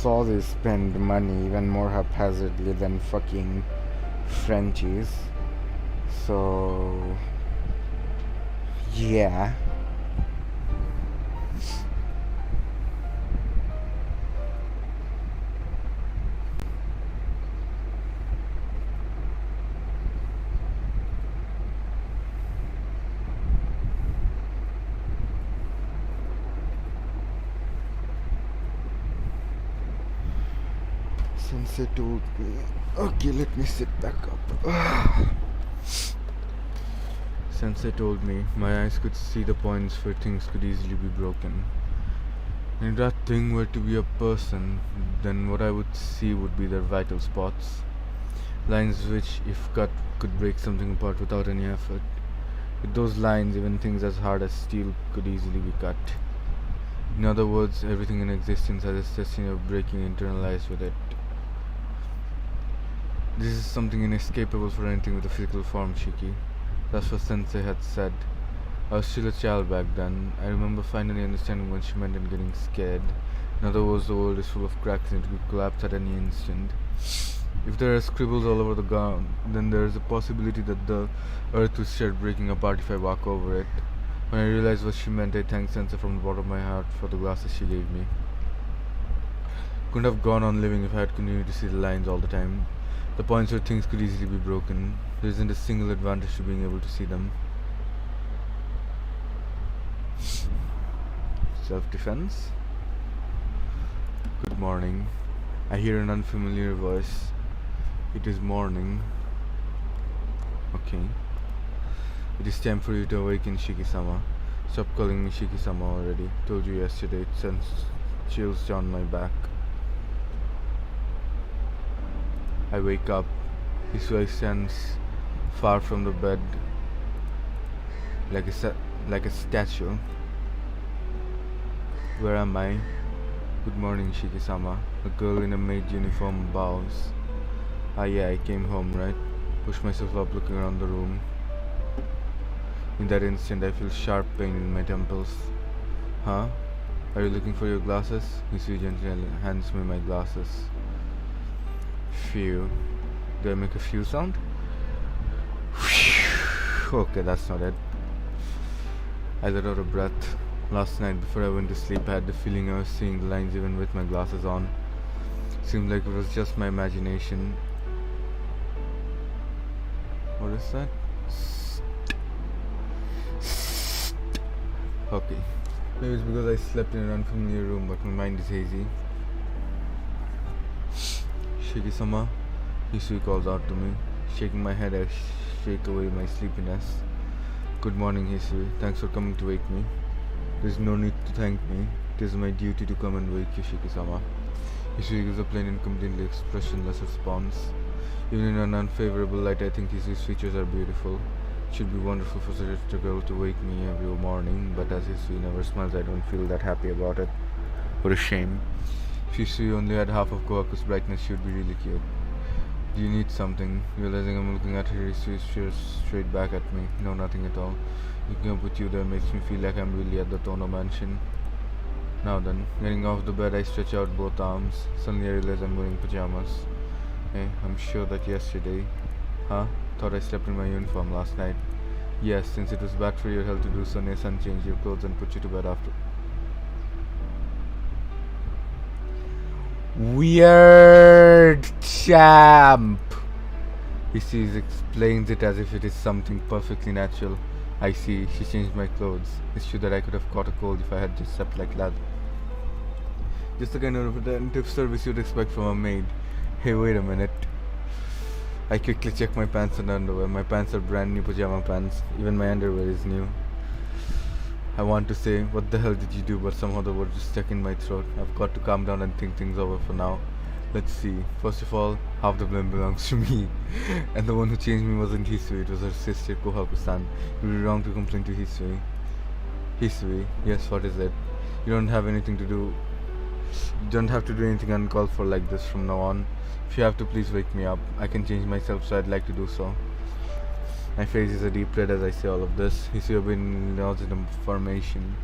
saw they spend money even more haphazardly than fucking Frenchies. So yeah. Sensei told me. Okay, let me sit back up. Sensei told me my eyes could see the points where things could easily be broken. And if that thing were to be a person, then what I would see would be their vital spots. Lines which, if cut, could break something apart without any effort. With those lines, even things as hard as steel could easily be cut. In other words, everything in existence has its destiny of breaking internalized with it. This is something inescapable for anything with a physical form, Shiki. That's what Sensei had said. I was still a child back then. I remember finally understanding what she meant and getting scared. In other words, the world is full of cracks and it could collapse at any instant. If there are scribbles all over the ground, then there is a possibility that the earth would start breaking apart if I walk over it. When I realized what she meant, I thanked Sensei from the bottom of my heart for the glasses she gave me. Couldn't have gone on living if I had continued to see the lines all the time. The points where things could easily be broken. There isn't a single advantage to being able to see them. Self-defense? Good morning. I hear an unfamiliar voice. It is morning. Okay. It is time for you to awaken, Shiki-sama. Stop calling me Shiki-sama already. Told you yesterday. It sends chills down my back. I wake up. His voice stands far from the bed, like a statue. Where am I? Good morning, Shiki-sama. A girl in a maid uniform bows. Ah yeah, I came home, right? Push myself up, looking around the room. In that instant, I feel sharp pain in my temples. Huh? Are you looking for your glasses? Hisui gently hands me my glasses. Phew. Do I make a phew sound? Okay, that's not it. I let out a breath. Last night, before I went to sleep, I had the feeling I was seeing the lines even with my glasses on. Seemed like it was just my imagination. What is that? Okay. Maybe it's because I slept in an unfamiliar room, but my mind is hazy. Shiki-sama, Hisui calls out to me. Shaking my head, I shake away my sleepiness. Good morning, Hisui. Thanks for coming to wake me. There is no need to thank me. It is my duty to come and wake you, Shiki-sama. Hisui gives a plain and completely expressionless response. Even in an unfavorable light, I think Hisui's features are beautiful. It should be wonderful for such a girl to wake me every morning, but as Hisui never smiles, I don't feel that happy about it. What a shame. If Hisui only had half of Kohaku's brightness, she would be really cute. Do you need something? Realizing I'm looking at her, Hisui stares straight back at me. No, nothing at all. Looking up with you there makes me feel like I'm really at the Tono mansion. Now then, getting off the bed, I stretch out both arms. Suddenly I realize I'm wearing pajamas. Hey, I'm sure that yesterday... Huh? Thought I slept in my uniform last night. Yes, since it was bad for your health to do so, Nesan changed your clothes and put you to bed after. Weird champ! He sees, explains it as if it is something perfectly natural. I see, she changed my clothes. It's true that I could have caught a cold if I had just slept like that. Just the kind of attentive service you'd expect from a maid. Hey, wait a minute. I quickly check my pants and underwear. My pants are brand new pajama pants. Even my underwear is new. I want to say, what the hell did you do? But somehow the word just stuck in my throat. I've got to calm down and think things over for now. Let's see. First of all, half the blame belongs to me. And the one who changed me wasn't Hisui, it was her sister Kohaku-san. You would be wrong to complain to Hisui. Hisui? Yes, what is it? You don't have anything to do. You don't have to do anything uncalled for like this from now on. If you have to, please wake me up. I can change myself, so I'd like to do so. My face is a deep red as I say all of this. Hisui have been lost in a formation.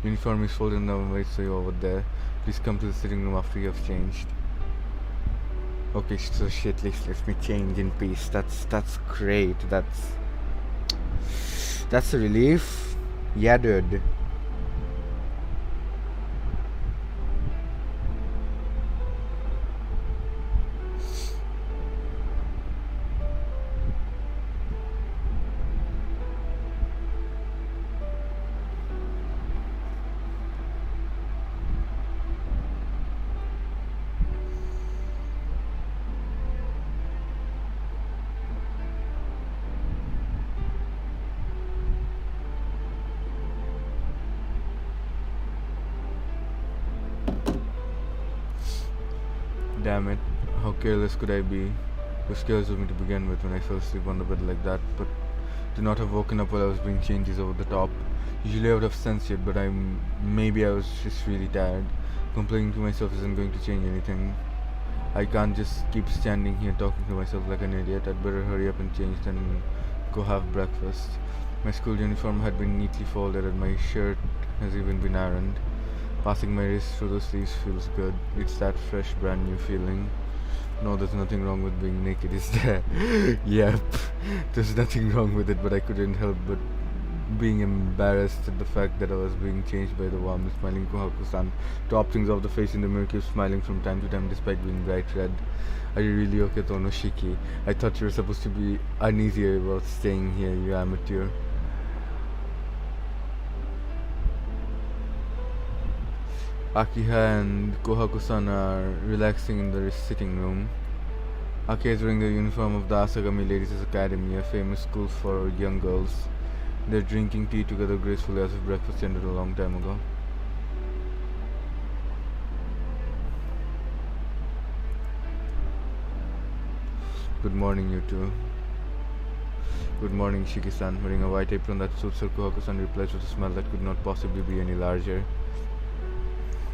Uniform is folded down right so you're over there. Please come to the sitting room after you have changed. Okay, so shit, let me change in peace. That's great. That's a relief. Yeah, dude. Damn it. How careless could I be? It was careless of me to begin with when I fell asleep on the bed like that, but to not have woken up while I was being changed is over the top. Usually I would have sensed it, but maybe I was just really tired. Complaining to myself isn't going to change anything. I can't just keep standing here talking to myself like an idiot. I'd better hurry up and change and go have breakfast. My school uniform had been neatly folded and my shirt has even been ironed. Passing my wrist through the sleeves feels good. It's that fresh, brand new feeling. No, there's nothing wrong with being naked, is there? Yep, there's nothing wrong with it, but I couldn't help but being embarrassed at the fact that I was being changed by the warm, smiling Kohaku-san. Top things off the face in the mirror keeps smiling from time to time despite being bright red. Are you really okay, Tonoshiki? I thought you were supposed to be uneasy about staying here, you amateur. Akiha and Kohaku-san are relaxing in the sitting room. Akiha is wearing the uniform of the Asagami Ladies' Academy, a famous school for young girls. They're drinking tea together gracefully as if breakfast ended a long time ago. Good morning, you two. Good morning, Shiki-san. Wearing a white apron that suits her, Kohaku-san replies with a smile that could not possibly be any larger.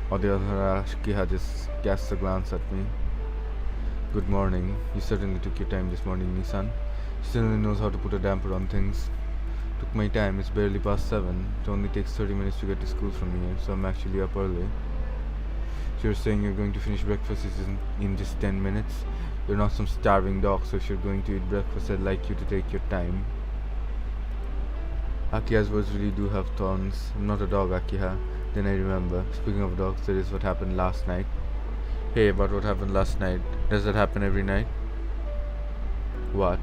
On the other hand, Akiha just casts a glance at me. Good morning. You certainly took your time this morning, Nissan. She certainly knows how to put a damper on things. Took my time. It's barely past 7. It only takes 30 minutes to get to school from here, so I'm actually up early. So you're saying you're going to finish breakfast in just 10 minutes? You're not some starving dog, so if you're going to eat breakfast, I'd like you to take your time. Akiha's words really do have thorns. I'm not a dog, Akiha. Then I remember. Speaking of dogs, that is what happened last night. Hey, about what happened last night. Does that happen every night? What?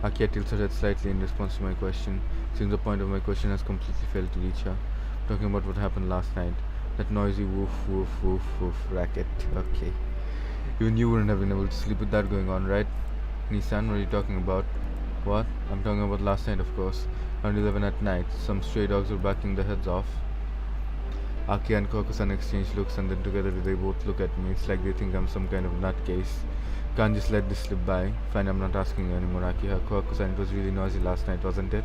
Akiha tilts her head slightly in response to my question. Seems the point of my question has completely failed to reach her. Talking about what happened last night. That noisy woof woof woof woof racket. Okay. Even you wouldn't have been able to sleep with that going on, right? Nissan, what are you talking about? What? I'm talking about last night, of course. Around 11 at night. Some stray dogs were backing their heads off. Aki and Kohaku-san exchange looks and then together they both look at me. It's like they think I'm some kind of nutcase. Can't just let this slip by. Fine, I'm not asking you anymore, Akiha. Kohaku-san, it was really noisy last night, wasn't it?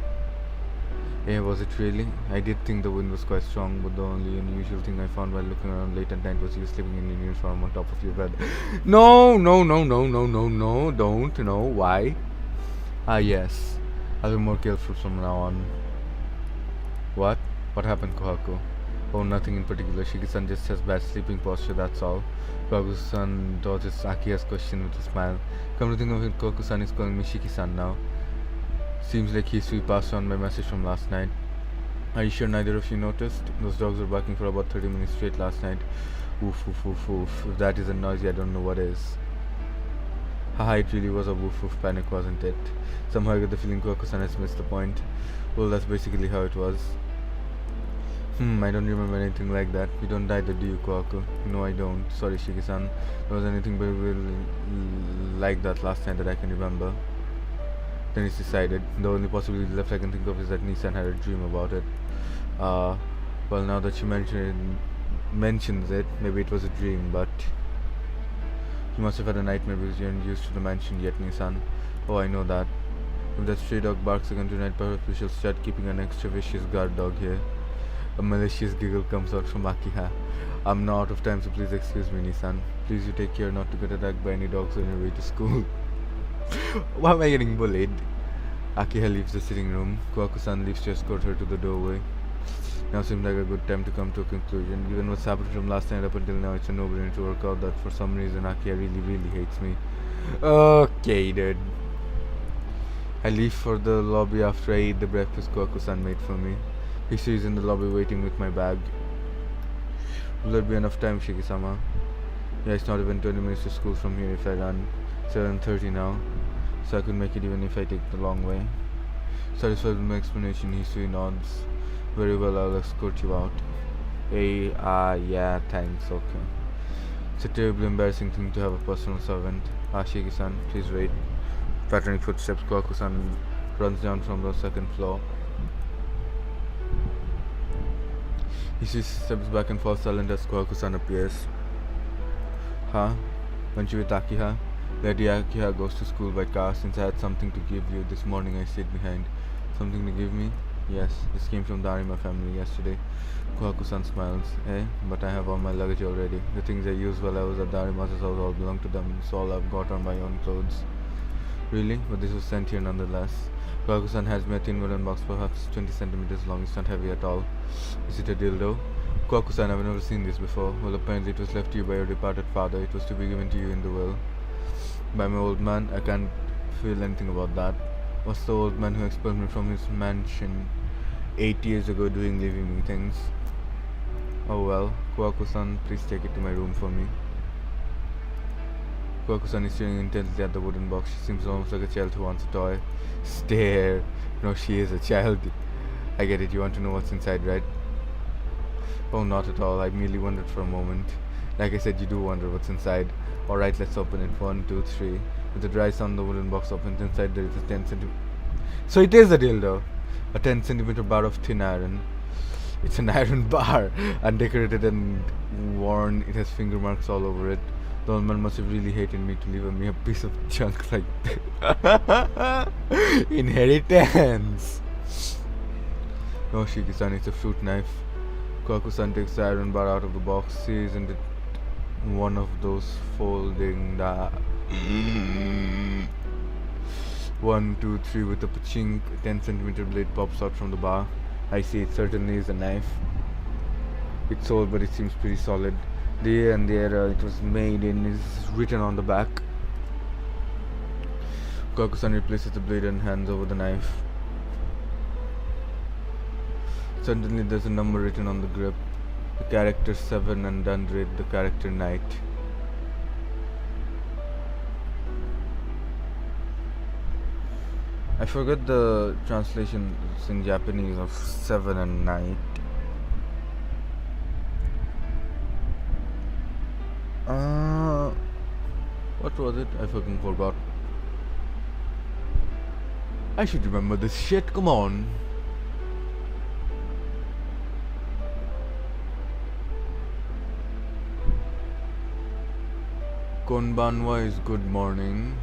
Yeah, was it really? I did think the wind was quite strong, but the only unusual thing I found while looking around late at night was you sleeping in your uniform on top of your bed. No, don't. No, why? Ah, yes. I'll be more careful from now on. What? What happened, Kohaku? Oh, nothing in particular. Shiki-san just has bad sleeping posture, that's all. Kohaku-san dodges Akiha's question with a smile. Come to think of it, Kohaku-san is calling me Shiki-san now. Seems like Hisui passed on my message from last night. Are you sure neither of you noticed? Those dogs were barking for about 30 minutes straight last night. Woof, woof, woof, woof. If that isn't noisy, I don't know what is. Haha, it really was a woof, woof panic, wasn't it? Somehow I get the feeling Kohaku-san has missed the point. Well, that's basically how it was. I don't remember anything like that. You don't either, do you, Kohaku? No, I don't. Sorry, Shiki-san. There was anything but like that last time that I can remember. Then it's decided. The only possibility left I can think of is that Nissan had a dream about it. Well, now that she mentions it, maybe it was a dream, but you must have had a nightmare because you aren't used to the mansion yet, Nissan. Oh, I know that. If that stray dog barks again tonight, perhaps we shall start keeping an extra vicious guard dog here. A malicious giggle comes out from Akiha. I'm now out of time, so please excuse me, Nissan. Please you take care not to get attacked by any dogs on your way to school. Why am I getting bullied? Akiha leaves the sitting room. Kohaku-san leaves to escort her to the doorway. Now seems like a good time to come to a conclusion. Given what's happened from last night up until now, it's a no-brainer to work out that for some reason Akia really hates me. Okay, dude. I leave for the lobby after I eat the breakfast Kwaku-san made for me. Hisui is in the lobby waiting with my bag. Will there be enough time, Shiki-sama? Yeah, it's not even 20 minutes to school from here if I run. 7:30 now, so I could make it even if I take the long way. Satisfied with my explanation, Hisui nods. Very well, I'll escort you out. Hey, yeah, thanks, okay. It's a terribly embarrassing thing to have a personal servant. Shiki-san, please wait. Pattering footsteps, Kwaku-san runs down from the second floor. Hisui steps back and falls silent as Kwaku-san appears. Huh? Weren't you with Akiha? Lady Akiha goes to school by car. Since I had something to give you this morning, I stayed behind. Something to give me? Yes, this came from the Arima family yesterday. Kwaku-san smiles. But I have all my luggage already. The things I used while I was at the Arima's house all belong to them, so all I've got are my own clothes. Really? But this was sent here nonetheless. Kwaku-san has me a tin wooden box, perhaps 20 centimeters long. It's not heavy at all. Is it a dildo? Kwaku-san, I've never seen this before. Well, apparently it was left to you by your departed father. It was to be given to you in the will. By my old man? I can't feel anything about that. Was the old man who expelled me from his mansion 8 years ago leaving me things? Oh well. Kwaku-san, please take it to my room for me. Kwaku-san is staring intently at the wooden box. She seems almost like a child who wants a toy. Stare. No, she is a child. I get it. You want to know what's inside, right? Oh, not at all. I merely wondered for a moment. Like I said, you do wonder what's inside. Alright, let's open it. 1, 2, 3. With a dry sound, the wooden box opens. Inside there is a 10 centimeter. So it is a dildo. A 10 centimeter bar of thin iron. It's an iron bar. Undecorated and worn. It has finger marks all over it. The old man must have really hated me to leave me a piece of junk like that. Inheritance. No, Shiki-san, it's a fruit knife. Kwaku-san takes the iron bar out of the box. See, isn't it one of those folding that 1, 2, 3 with a pachink. 10 centimeter blade pops out from the bar. I see, it certainly is a knife. It's old, but it seems pretty solid. The year and the era it was made in is written on the back. Kwaku-san replaces the blade and hands over the knife. Suddenly there's a number written on the grip. The character 7 and under it the character knight. I forgot the translation in Japanese of 7 and knight. What was it? I fucking forgot. I should remember this shit, come on. Konbanwa is good morning.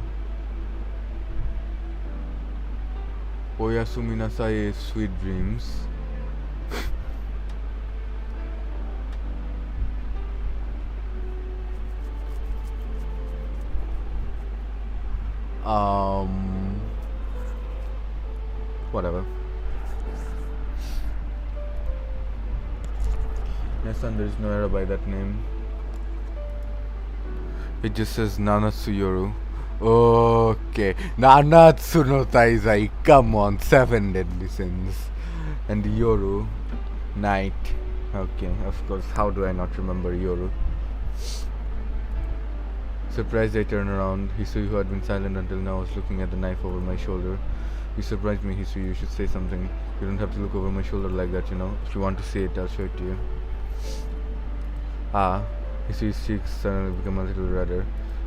Oyasumi nasai is sweet dreams. Whatever. Yes, son, there is no error by that name. It just says Nanatsu Yoru. Okay, Nanatsu no Taizai. Come on, 7 deadly sins. And Yoru, night. Okay, of course. How do I not remember Yoru? Surprised, I turn around. Hisui, who had been silent until now, was looking at the knife over my shoulder. You surprised me, Hisui. You should say something. You don't have to look over my shoulder like that, you know. If you want to see it, I'll show it to you. Hisui's cheeks suddenly become a little redder.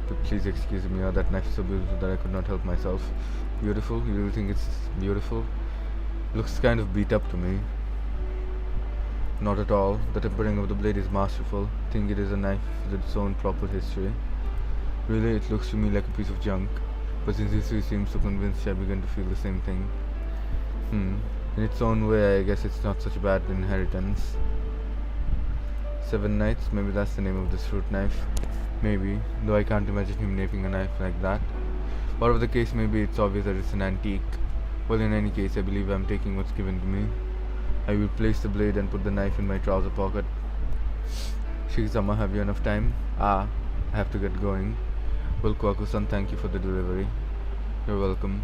But please excuse me, that knife is so beautiful that I could not help myself. Beautiful? You really think it's beautiful? Looks kind of beat up to me. Not at all. The tempering of the blade is masterful. Think it is a knife with its own proper history. Really, it looks to me like a piece of junk. But since Hisui seems so convinced, I begin to feel the same thing. In its own way, I guess it's not such a bad inheritance. 7 Knights, maybe that's the name of this fruit knife. Maybe, though I can't imagine him naping a knife like that. Whatever the case may be, it's obvious that it's an antique. Well, in any case, I believe I'm taking what's given to me. I replaced the blade and put the knife in my trouser pocket. Shiki-sama, have you enough time? I have to get going. Well, Kwaku-san, thank you for the delivery. You're welcome.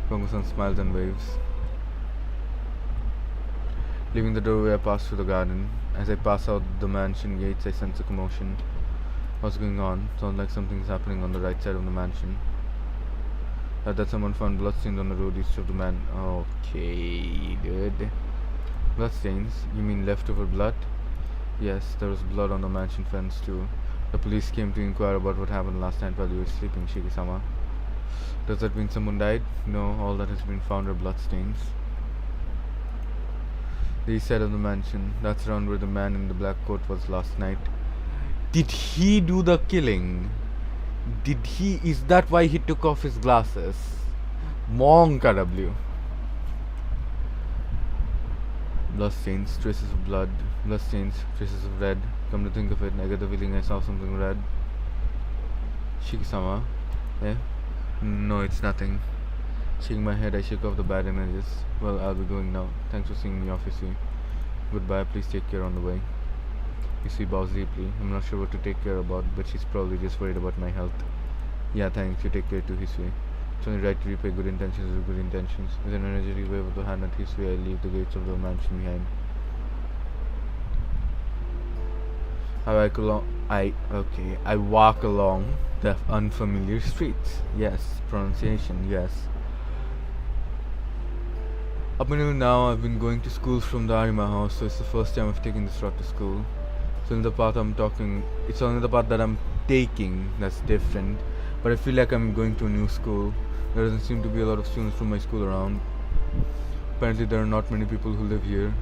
Kwaku-san smiles and waves. Leaving the doorway, I pass through the garden. As I pass out the mansion gates, I sense a commotion. What's going on? Sounds like something's happening on the right side of the mansion. That someone found bloodstains on the road east of the man. Okay, dude. Bloodstains? You mean leftover blood? Yes, there was blood on the mansion fence too. The police came to inquire about what happened last night while you were sleeping, Shiki-sama. Does that mean someone died? No, all that has been found are bloodstains. The east side of the mansion. That's around where the man in the black coat was last night. Did he do the killing? Is that why he took off his glasses? Monka W. Bloodstains, traces of blood. Bloodstains, traces of red. Come to think of it, I get the feeling I saw something red. Shiki-sama? Eh? No, it's nothing. Shaking my head, I shake off the bad images. Well, I'll be going now. Thanks for seeing me off, Hisui. Goodbye, please take care on the way. Hisui bows deeply. I'm not sure what to take care about, but she's probably just worried about my health. Yeah, thanks. You take care too, Hisui. It's only right to repay good intentions with good intentions. With an energetic wave of the hand at Hisui, I leave the gates of the mansion behind. I walk along the unfamiliar streets. Yes, pronunciation, yes. Up until now, I've been going to school from the Arima house, so it's the first time I've taken this route to school. So in the path it's only the path that I'm taking that's different. But I feel like I'm going to a new school. There doesn't seem to be a lot of students from my school around. Apparently there are not many people who live here.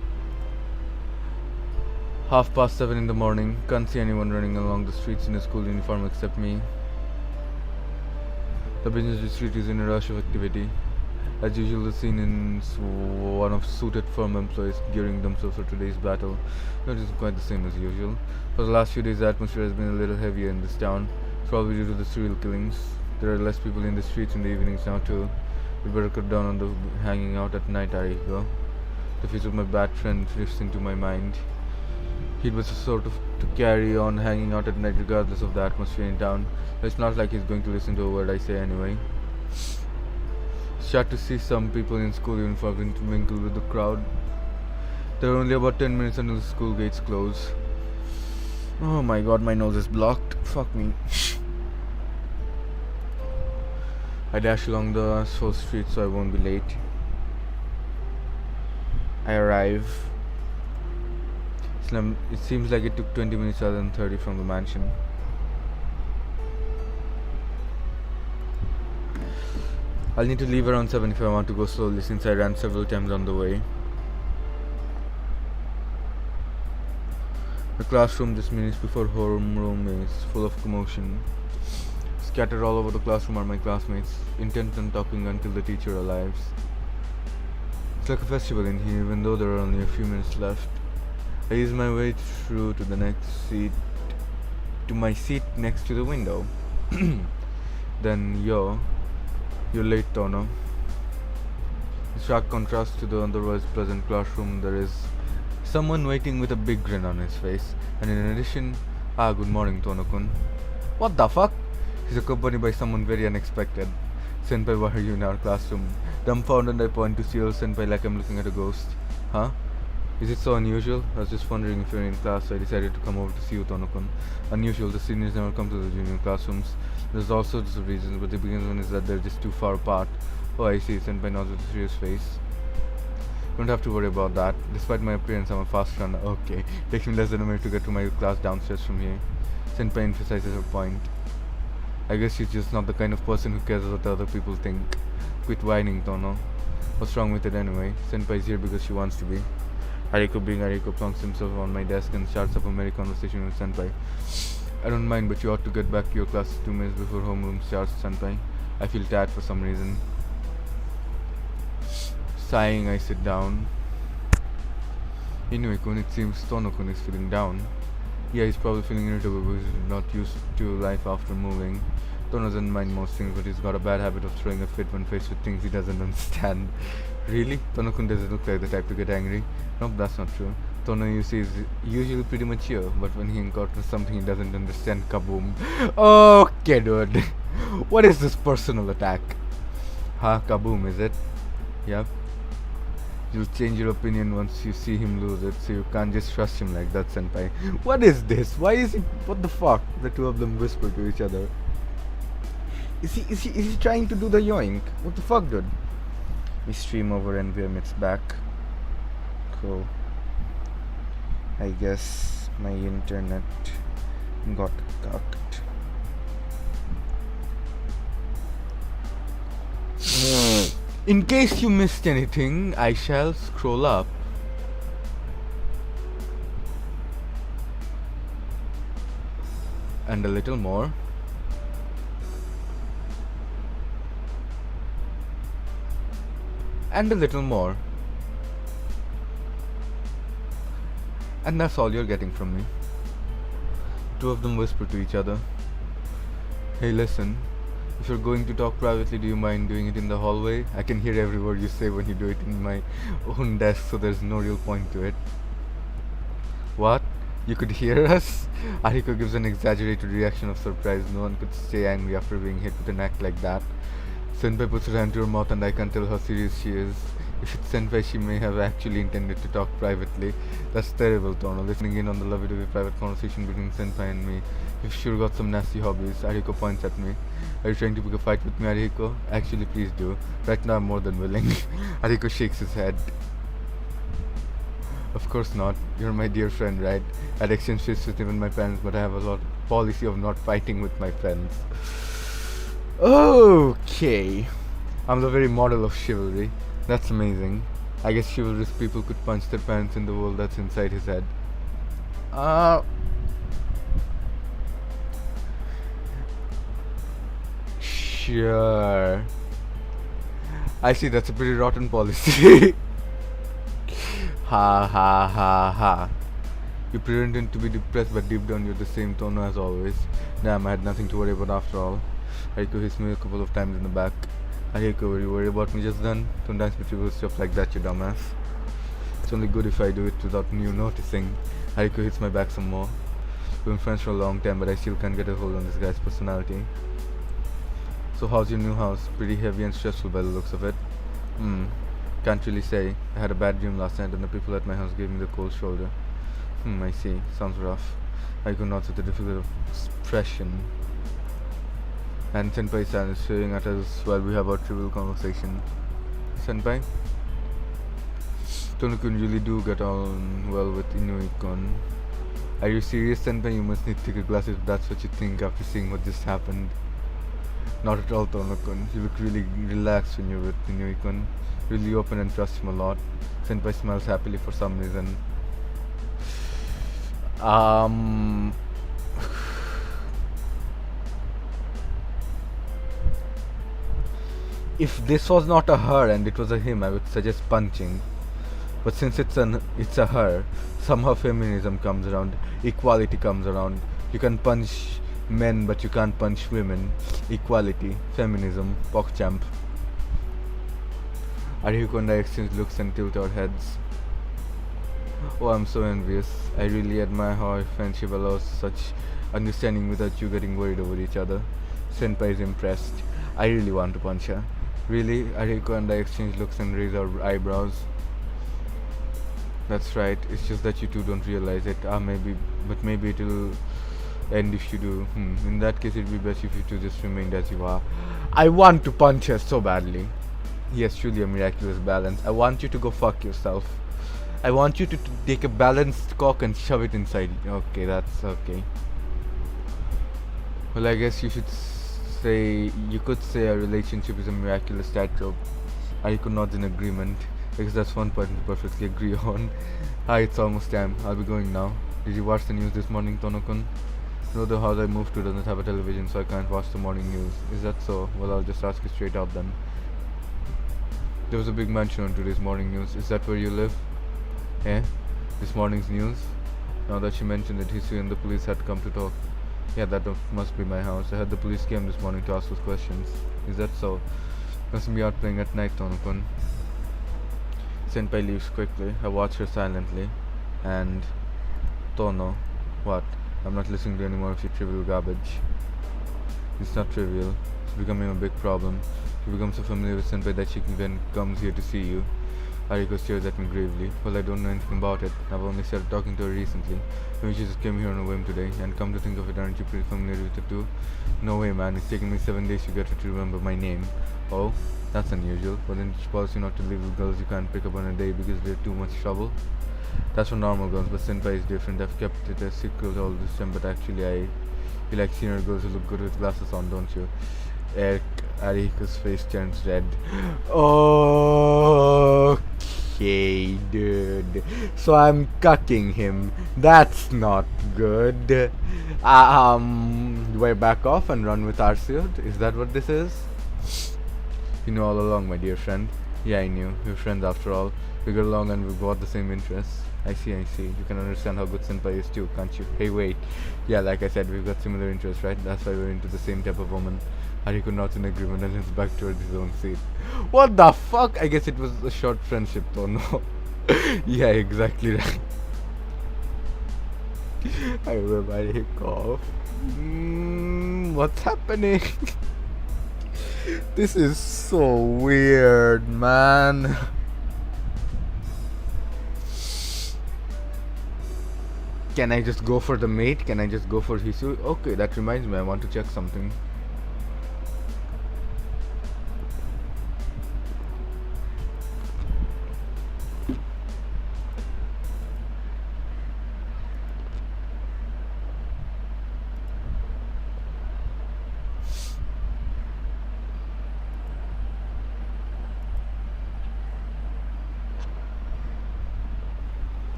7:30 in the morning. Can't see anyone running along the streets in a school uniform except me. The business district is in a rush of activity. As usual, the scene is one of suited firm employees gearing themselves for today's battle. That is quite the same as usual. For the last few days, the atmosphere has been a little heavier in this town, probably due to the serial killings. There are less people in the streets in the evenings now too. We better cut down on the hanging out at night, Ariko. The face of my bad friend drifts into my mind. He was sort of to carry on hanging out at night regardless of the atmosphere in town. It's not like he's going to listen to a word I say anyway. Start to see some people in school uniform to mingle with the crowd. There are only about 10 minutes until the school gates close. Oh my god, my nose is blocked. Fuck me. I dash along the asphalt street so I won't be late. I arrive. It seems like it took 20 minutes rather than 30 from the mansion. I'll need to leave around 7 if I want to go slowly, since I ran several times on the way. The classroom just minutes before homeroom is full of commotion. Scattered all over the classroom are my classmates, intent on talking until the teacher arrives. It's like a festival in here, even though there are only a few minutes left. I ease my way through to my seat next to the window. Then, you're late, Tono. In stark contrast to the otherwise pleasant classroom, there is someone waiting with a big grin on his face. And in addition, good morning, Tono-kun. What the fuck? He's accompanied by someone very unexpected. Senpai, why are you in our classroom? Dumbfounded, I point to Ciel Senpai like I'm looking at a ghost. Huh? Is it so unusual? I was just wondering if you're in class, so I decided to come over to see you, Tono-kun. Unusual, the seniors never come to the junior classrooms. There's all sorts of reasons, but the biggest one is that they're just too far apart. Oh, I see, Senpai nods with a serious face. Don't have to worry about that. Despite my appearance, I'm a fast runner. Okay, takes me less than a minute to get to my class downstairs from here. Senpai emphasizes her point. I guess she's just not the kind of person who cares what other people think. Quit whining, Tono. What's wrong with it anyway? Senpai's here because she wants to be. Ariko, being Ariko, plunks himself on my desk and starts up a merry conversation with Senpai. I don't mind, but you ought to get back to your class 2 minutes before homeroom starts, Senpai. I feel tired for some reason. Sighing, I sit down. Inoue-kun, it seems Tono-kun is feeling down. Yeah, he's probably feeling irritable because he's not used to life after moving. Tono doesn't mind most things, but he's got a bad habit of throwing a fit when faced with things he doesn't understand. Really? Tono-kun doesn't look like the type to get angry. Nope, that's not true. Tono, you see, is usually pretty mature, but when he encounters something he doesn't understand, kaboom. Okay, dude. What is this personal attack? Kaboom, is it? Yep. You'll change your opinion once you see him lose it, so you can't just trust him like that, senpai. What is this? Why is he... What the fuck? The two of them whisper to each other. Is he trying to do the yoink? What the fuck, dude? We stream over NVM, it's back. Cool. I guess my internet got cucked. In case you missed anything, I shall scroll up. And a little more. And a little more. And that's all you're getting from me. Two of them whisper to each other. Hey, listen. If you're going to talk privately, do you mind doing it in the hallway? I can hear every word you say when you do it in my own desk, so there's no real point to it. What? You could hear us? Ariko gives an exaggerated reaction of surprise. No one could stay angry after being hit with an act like that. Senpai puts her hand to her mouth and I can tell how serious she is. If it's Senpai, she may have actually intended to talk privately. That's terrible, Tono. Listening in on the lovey-dovey private conversation between Senpai and me. You've sure got some nasty hobbies. Ariko points at me. Are you trying to pick a fight with me, Ariko? Actually, please do. Right now, I'm more than willing. Ariko shakes his head. Of course not. You're my dear friend, right? I'd exchange fists with even my parents, but I have a policy of not fighting with my friends. Okay. I'm the very model of chivalry. That's amazing. I guess chivalrous people could punch their parents in the world that's inside his head. Sure. I see, that's a pretty rotten policy. Ha ha ha ha. You pretended to be depressed, but deep down you're the same Tono as always. Damn, I had nothing to worry about after all. Ariko hits me a couple of times in the back. Ariko, were you worried about me just then? Don't dance with trivial stuff like that, you dumbass. It's only good if I do it without you noticing. Ariko hits my back some more. We've been friends for a long time, but I still can't get a hold on this guy's personality. So how's your new house? Pretty heavy and stressful by the looks of it. Can't really say. I had a bad dream last night and the people at my house gave me the cold shoulder. I see. Sounds rough. Ariko nods with a difficult expression. And Senpai-san is staring at us while we have our trivial conversation. Senpai? Tono-kun really do get on well with Inui-kun. Are you serious, Senpai? You must need thicker glasses if that's what you think after seeing what just happened. Not at all, Tono-kun. You look really relaxed when you're with Inui-kun. Really open and trust him a lot. Senpai smiles happily for some reason. If this was not a her and it was a him, I would suggest punching. But since it's a her, somehow feminism comes around, equality comes around. You can punch men, but you can't punch women. Equality, feminism, PogChamp. Ariko and I exchange looks and tilt our heads. Oh, I'm so envious. I really admire how our friendship allows such understanding without you getting worried over each other. Senpai is impressed. I really want to punch her. Really? Ariko and I exchange looks and raise our eyebrows. That's right, it's just that you two don't realize it. Maybe it'll end if you do. In that case, it'd be best if you two just remained as you are. I want to punch her so badly. Yes, truly a miraculous balance. I want you to go fuck yourself. I want you to take a balanced cock and shove it inside. Okay, that's okay. Well, I guess you could say a relationship is a miraculous tightrope. Ariko nods in agreement, because that's one point we perfectly agree on. Hi, it's almost time. I'll be going now. Did you watch the news this morning, Tono-kun? No, the house I moved to doesn't have a television, so I can't watch the morning news. Is that so? Well, I'll just ask you straight out then. There was a big mansion on today's morning news. Is that where you live? Eh? This morning's news? Now that she mentioned it, Hisui and the police had come to talk. Yeah, that must be my house. I heard the police came this morning to ask us questions. Is that so? Mustn't be out playing at night, Tono-kun. Senpai leaves quickly. I watch her silently. And Tono, what? I'm not listening to any more of your trivial garbage. It's not trivial. It's becoming a big problem. She becomes so familiar with Senpai that she even comes here to see you. Ariko stares at me gravely. Well, I don't know anything about it. I've only started talking to her recently. Maybe she just came here on a whim today. And come to think of it, aren't you pretty familiar with it too? No way, man. It's taken me 7 days to get her to remember my name. Oh, that's unusual. But then she policy not to live with girls you can't pick up on a day because they're too much trouble. That's for normal girls, but Senpai is different. I've kept it a secret all this time, but actually you like senior girls who look good with glasses on, don't you? Eric Ariko's face turns red. Okay, dude. So I'm cucking him. That's not good. Do I back off and run with Arsiod? Is that what this is? You know all along, my dear friend. Yeah, I knew. We're friends after all. We got along and we've got the same interests. I see. You can understand how good Senpai is too, can't you? Hey, wait. Yeah, like I said, we've got similar interests, right? That's why we're into the same type of woman. Hariko nods in agreement and heads back towards his own seat. What the fuck? I guess it was a short friendship though, no? Yeah, exactly right. I will Hariko. What's happening? This is so weird, man. Can I just go for the mate? Can I just go for Hisu? Okay, that reminds me, I want to check something.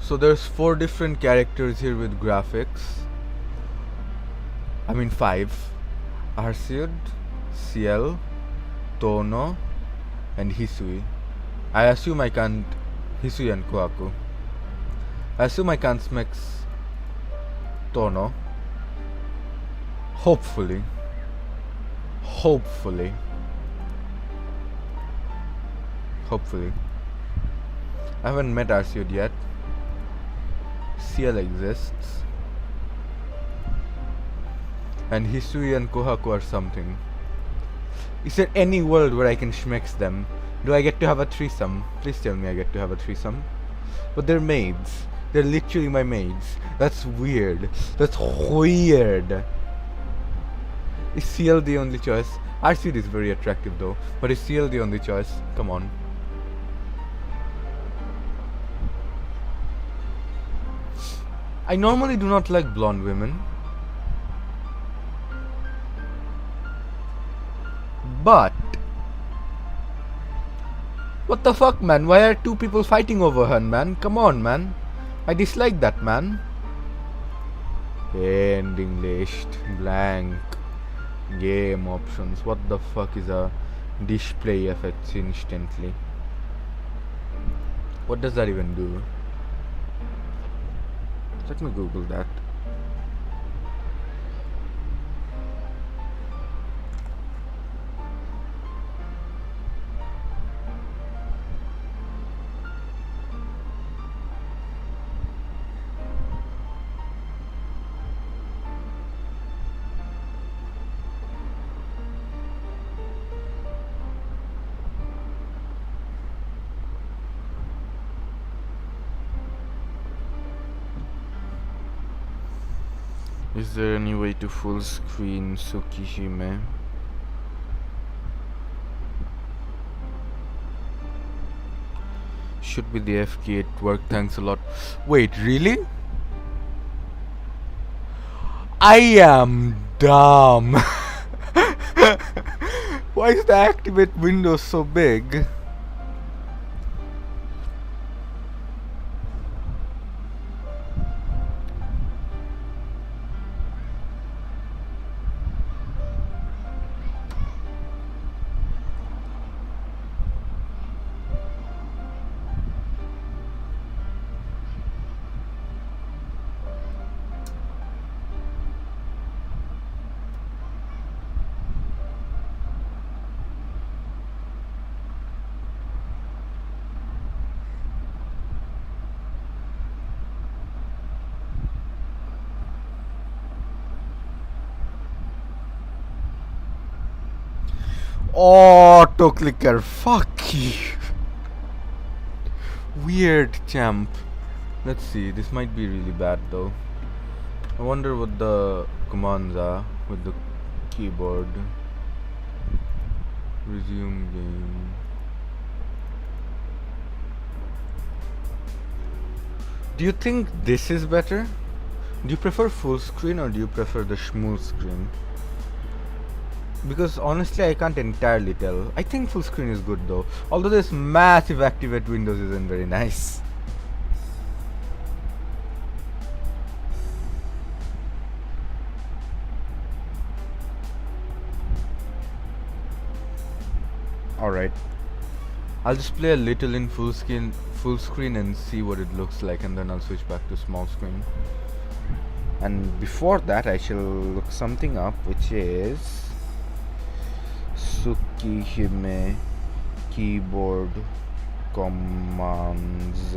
So there's 4 different characters here with graphics. I mean 5. Arsiud, Ciel, Tono, and Hisui. I assume I can't... Hisui and Kohaku. I assume I can't mix Tono. Hopefully. Hopefully. I haven't met Arsiud yet. Ciel exists. And Hisui and Kohaku are something. Is there any world where I can schmex them? Do I get to have a threesome? Please tell me I get to have a threesome. But they're maids. They're literally my maids. That's weird. That's weird. Is Ciel the only choice? Arsiud is very attractive though. But is Ciel the only choice? Come on. I normally do not like blonde women. But what the fuck, man? Why are 2 people fighting over her, man? Come on, man. I dislike that, man. Ending list. Blank. Game options. What the fuck is a display effects instantly? What does that even do? Let me Google that. Is there any way to full screen Tsukishime? Should be the F key at work, thanks a lot. Wait, really? I am dumb. Why is the activate window so big? Auto clicker. Fuck you. Weird champ. Let's see. This might be really bad though. I wonder what the commands are with the keyboard. Resume game. Do you think this is better? Do you prefer full screen or do you prefer the smooth screen? Because honestly I can't entirely tell. I think full screen is good though. Although this massive activate windows isn't very nice. Alright. I'll just play a little in full screen and see what it looks like, and then I'll switch back to small screen. And before that I shall look something up, which is Tsukihime keyboard commands.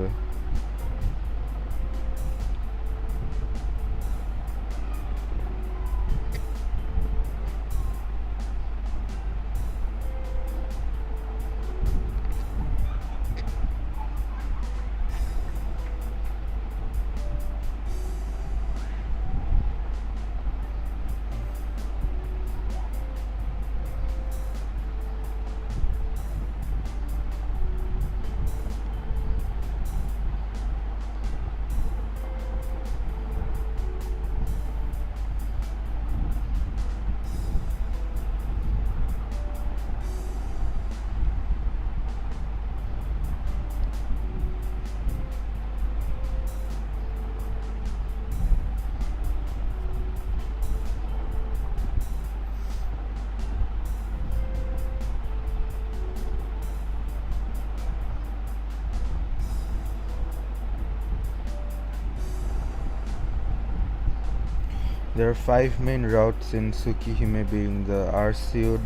There are 5 main routes in Tsukihime, being the Arseud,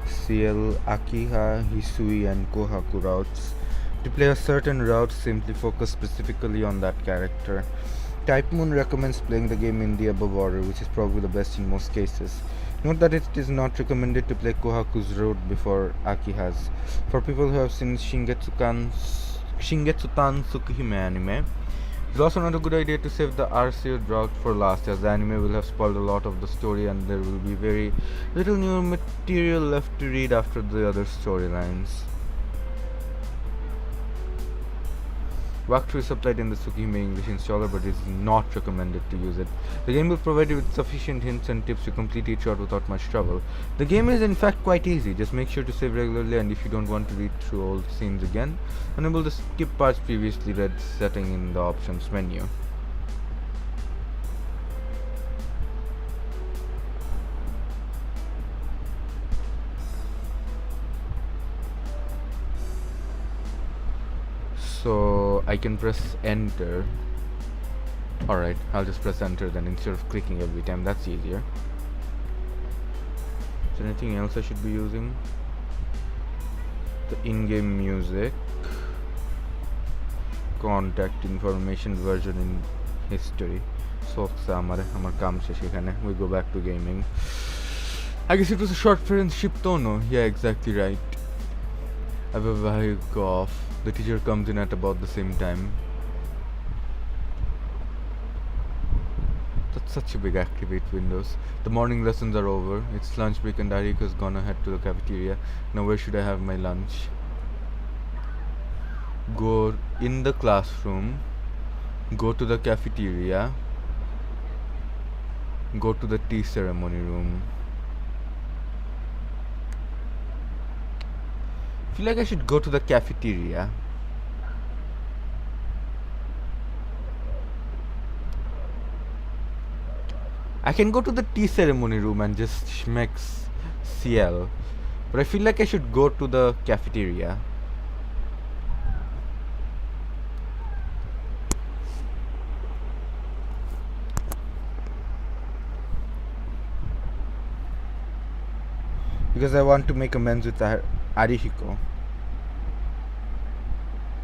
Ciel, Akiha, Hisui and Kohaku routes. To play a certain route, simply focus specifically on that character. Type Moon recommends playing the game in the above order, which is probably the best in most cases. Note that it is not recommended to play Kohaku's route before Akiha's. For people who have seen Shingetsutan Tsukihime anime, it's also not a good idea to save the Arceus route for last, as the anime will have spoiled a lot of the story and there will be very little new material left to read after the other storylines. Walkthrough is supplied in the Tsukihime English installer, but it is not recommended to use it. The game will provide you with sufficient hints and tips to complete each route without much trouble. The game is in fact quite easy, just make sure to save regularly, and if you don't want to read through old scenes again, enable the skip parts previously read setting in the options menu. So I can press enter. Alright, I'll just press enter then instead of clicking every time. That's easier. Is there anything else I should be using? The in-game music, contact information, version in history. So we go back to gaming. I guess it was a short friendship tono. Yeah, exactly right. I have a very cough. The teacher comes in at about the same time. That's such a big activate windows. The morning lessons are over. It's lunch break and Darika's gonna head to the cafeteria. Now where should I have my lunch? Go in the classroom. Go to the cafeteria. Go to the tea ceremony room. I feel like I should go to the cafeteria. I can go to the tea ceremony room and just schmex CL, but I feel like I should go to the cafeteria. Because I want to make amends with Arihiko.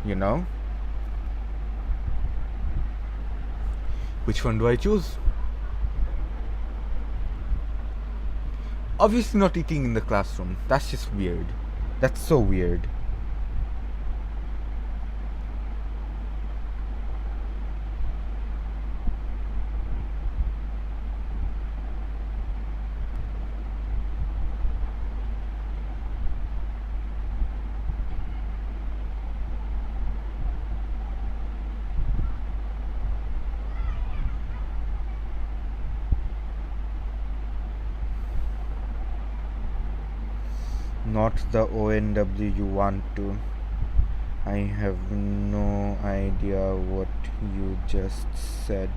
You know? Which one do I choose? Obviously not eating in the classroom. That's just weird. That's so weird. Not the ONW you want to. I have no idea what you just said.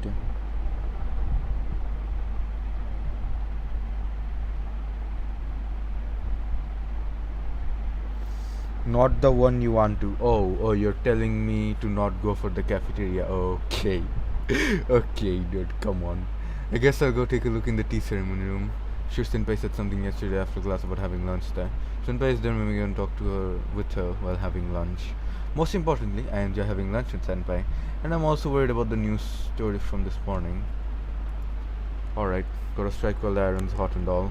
Not the one you want to. Oh, you're telling me to not go for the cafeteria. Okay. Okay, dude, come on. I guess I'll go take a look in the tea ceremony room. Sure, Senpai said something yesterday after class about having lunch there. Senpai is there, maybe going to talk to her with her while having lunch. Most importantly, I enjoy having lunch with Senpai, and I'm also worried about the news story from this morning. Alright, gotta strike while the iron's hot and all.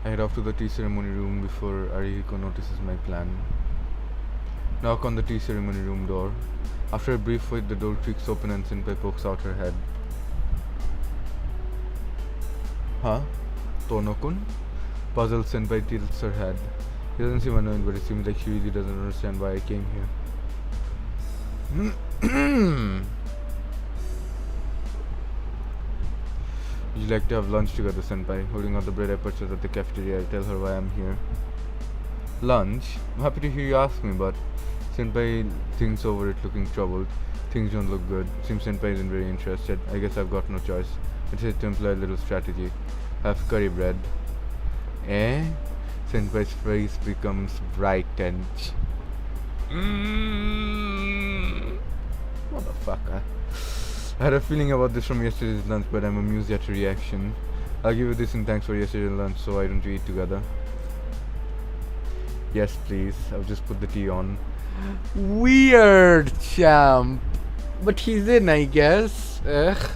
I head off to the tea ceremony room before Arihiko notices my plan. Knock on the tea ceremony room door. After a brief wait, the door creaks open and Senpai pokes out her head. Huh? Tono-kun? Puzzled, Senpai tilts her head. He doesn't seem annoyed, but it seems like she really doesn't understand why I came here. Would you like to have lunch together, Senpai? Holding out the bread I purchased at the cafeteria, I tell her why I'm here. Lunch? I'm happy to hear you ask me, but... Senpai thinks over it, looking troubled. Things don't look good. Seems Senpai isn't very interested. I guess I've got no choice. It says to employ a little strategy. Have curry bread. Eh? Senpai's face becomes brightened. Motherfucker. I had a feeling about this from yesterday's lunch, but I'm amused at her reaction. I'll give you this in thanks for yesterday's lunch, so why don't we eat together? Yes, please. I'll just put the tea on. Weird, champ. But he's in, I guess. Ugh.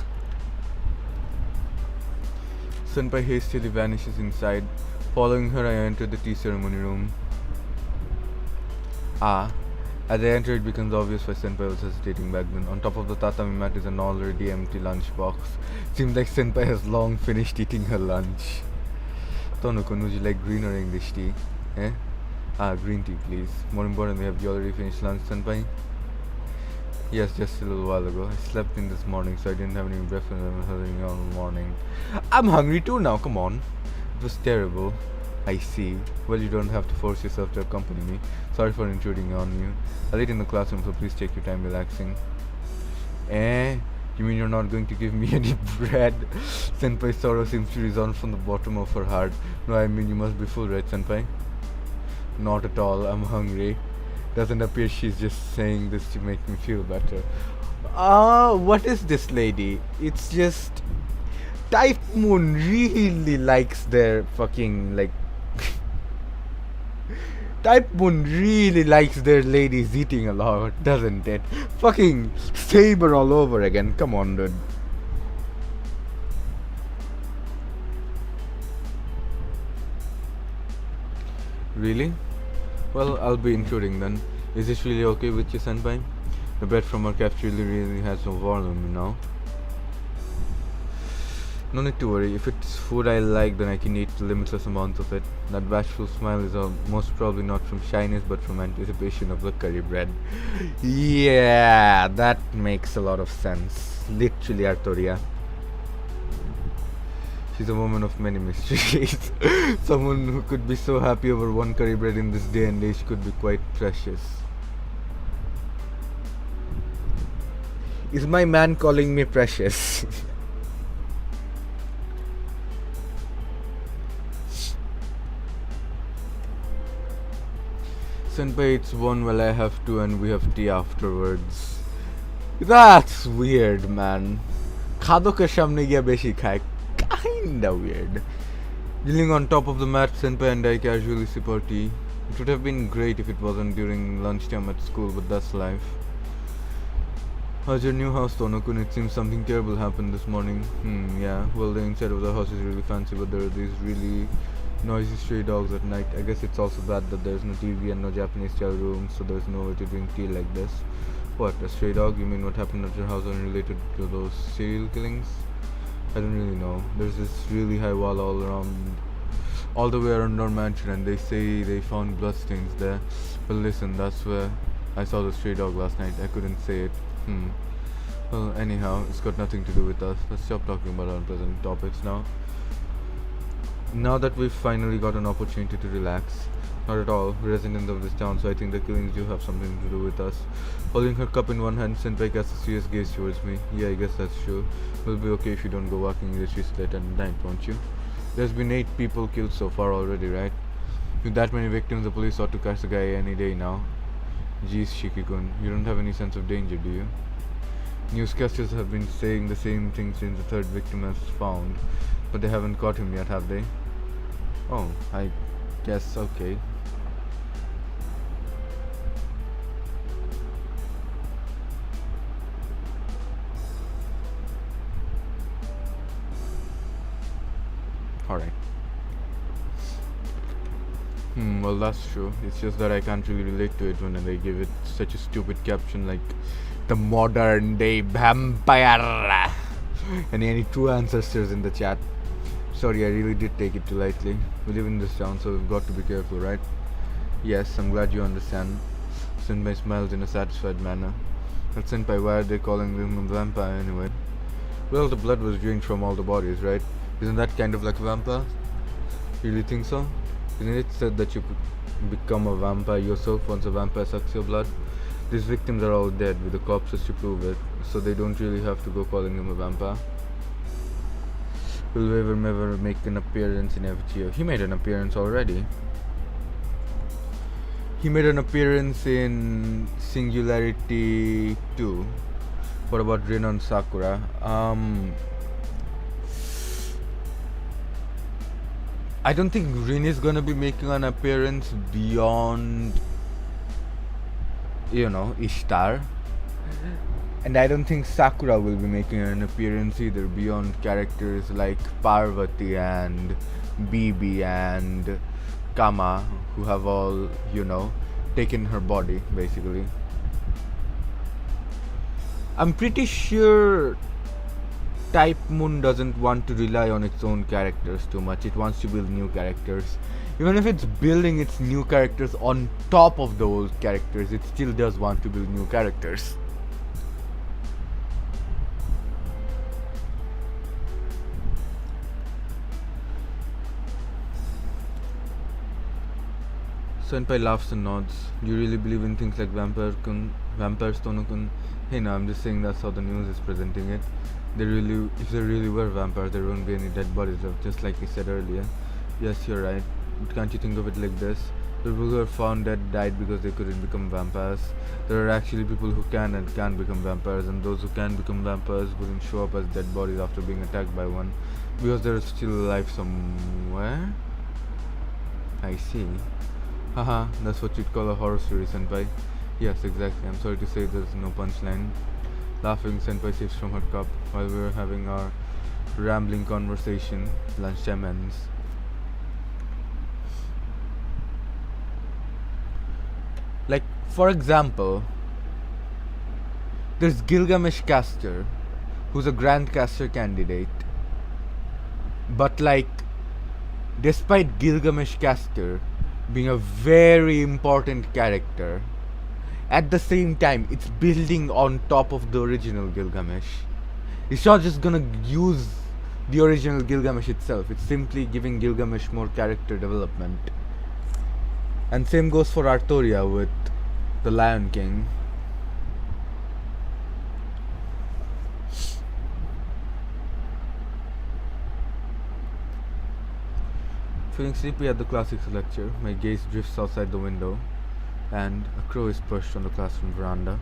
Senpai hastily vanishes inside. Following her, I enter the tea ceremony room. As I enter, it becomes obvious why Senpai was hesitating back then. On top of the tatami mat is an already empty lunchbox. Seems like Senpai has long finished eating her lunch. Tono-kun, would you like green or English tea? Eh? Green tea, please. More importantly, have you already finished lunch, Senpai? Yes, just a little while ago. I slept in this morning, so I didn't have any breakfast. I was hungry all morning. I'm hungry too now, come on. It was terrible. I see. Well, you don't have to force yourself to accompany me. Sorry for intruding on you. I'll eat in the classroom, so please take your time relaxing. Eh? You mean you're not going to give me any bread? Senpai's sorrow seems to resound from the bottom of her heart. No, I mean you must be full, right, Senpai? Not at all. I'm hungry. Doesn't appear she's just saying this to make me feel better. What is this lady? It's just... Type Moon really likes their fucking, like... Type Moon really likes their ladies eating a lot, doesn't it? Fucking Saber all over again. Come on, dude. Really? Well, I'll be intruding then. Is this really okay with you, Senpai? The bread from our cafeteria really has no volume, you know? No need to worry. If it's food I like, then I can eat limitless amounts of it. That bashful smile is most probably not from shyness, but from anticipation of the curry bread. Yeah, that makes a lot of sense. Literally, Artoria. She's a woman of many mysteries. Someone who could be so happy over one curry bread in this day and age could be quite precious. Is my man calling me precious? Senpai eats one while I have two and we have tea afterwards. That's weird, man. Khadokar samne giya beshi khai. Kinda weird. Kneeling on top of the mat, Senpai and I casually sip our tea. It would have been great if it wasn't during lunchtime at school, but that's life. How's your new house, Tonokun? It seems something terrible happened this morning. Yeah. Well, the inside of the house is really fancy, but there are these really noisy stray dogs at night. I guess it's also bad that there's no TV and no Japanese style rooms, so there's no way to drink tea like this. What, a stray dog? You mean what happened at your house unrelated to those serial killings? I don't really know. There's this really high wall all the way around our mansion, and they say they found bloodstains there. But listen, that's where I saw the stray dog last night. I couldn't say it. Well, anyhow, it's got nothing to do with us. Let's stop talking about unpleasant topics now. Now that we've finally got an opportunity to relax. Not at all. We're residents of this town, so I think the killings do have something to do with us. Holding her cup in one hand, Senpai casts a serious gaze towards me. Yeah, I guess that's true. We'll be okay if you don't go walking in the streets late at night, won't you? There's been 8 people killed so far already, right? With that many victims, the police ought to catch the guy any day now. Geez, Shiki-kun, you don't have any sense of danger, do you? Newscasters have been saying the same thing since the 3rd victim was found, but they haven't caught him yet, have they? Oh, I guess okay. Alright. Well, that's true. It's just that I can't really relate to it when they give it such a stupid caption like the modern day vampire. Any true ancestors in the chat? Sorry, I really did take it too lightly. We live in this town, so we've got to be careful, right? Yes, I'm glad you understand. Senpai smiled in a satisfied manner. But Senpai, why are they calling him a vampire anyway? Well, the blood was drained from all the bodies, right? Isn't that kind of like a vampire? You really think so? Isn't it said that you could become a vampire yourself once a vampire sucks your blood? These victims are all dead with the corpses to prove it, so they don't really have to go calling him a vampire. Will Waver never make an appearance in FGO? He made an appearance already. He made an appearance in Singularity 2. What about Rin and Sakura? I don't think Rin is gonna be making an appearance beyond, Ishtar. And I don't think Sakura will be making an appearance either beyond characters like Parvati and Bibi and Kama, who have all, taken her body, basically. I'm pretty sure Type Moon doesn't want to rely on its own characters too much. It wants to build new characters. Even if it's building its new characters on top of the old characters, it still does want to build new characters. Senpai laughs and nods. Do you really believe in things like vampires, Tonokun? Hey, no, I'm just saying that's how the news is presenting it. If they really were vampires, there wouldn't be any dead bodies left, just like we said earlier. Yes, you're right. But can't you think of it like this? The people who are found dead died because they couldn't become vampires. There are actually people who can and can't become vampires, and those who can become vampires wouldn't show up as dead bodies after being attacked by one, because there is still life somewhere. I see. Haha, that's what you'd call a horror story, Senpai. Yes, exactly. I'm sorry to say there's no punchline. Laughing, Senpai sips from her cup. While we were having our rambling conversation, lunchtime ends. Like, for example, there's Gilgamesh Caster, who's a Grand Caster candidate. But despite Gilgamesh Caster being a very important character, at the same time it's building on top of the original Gilgamesh. It's not just gonna use the original Gilgamesh itself, it's simply giving Gilgamesh more character development. And same goes for Artoria with the Lion King. Feeling sleepy at the classics lecture, my gaze drifts outside the window, and a crow is perched on the classroom veranda.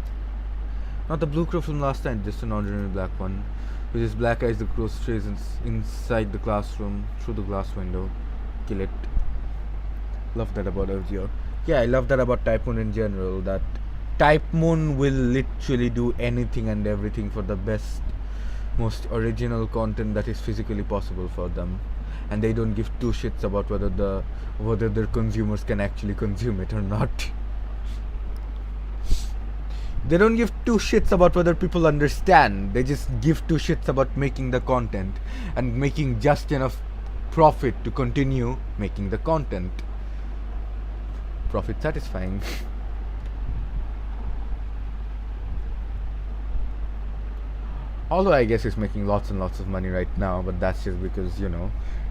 Not the blue crow from last night, just an ordinary black one. With his black eyes, the crow strays inside the classroom through the glass window. Kill it. Love that about FGO. Yeah, I love that about Typhoon in general, that Type Moon will literally do anything and everything for the best, most original content that is physically possible for them, and they don't give two shits about whether their consumers can actually consume it or not. They don't give two shits about whether people understand. They just give two shits about making the content and making just enough profit to continue making the content. Profit satisfying. Although I guess he's making lots and lots of money right now, but that's just because,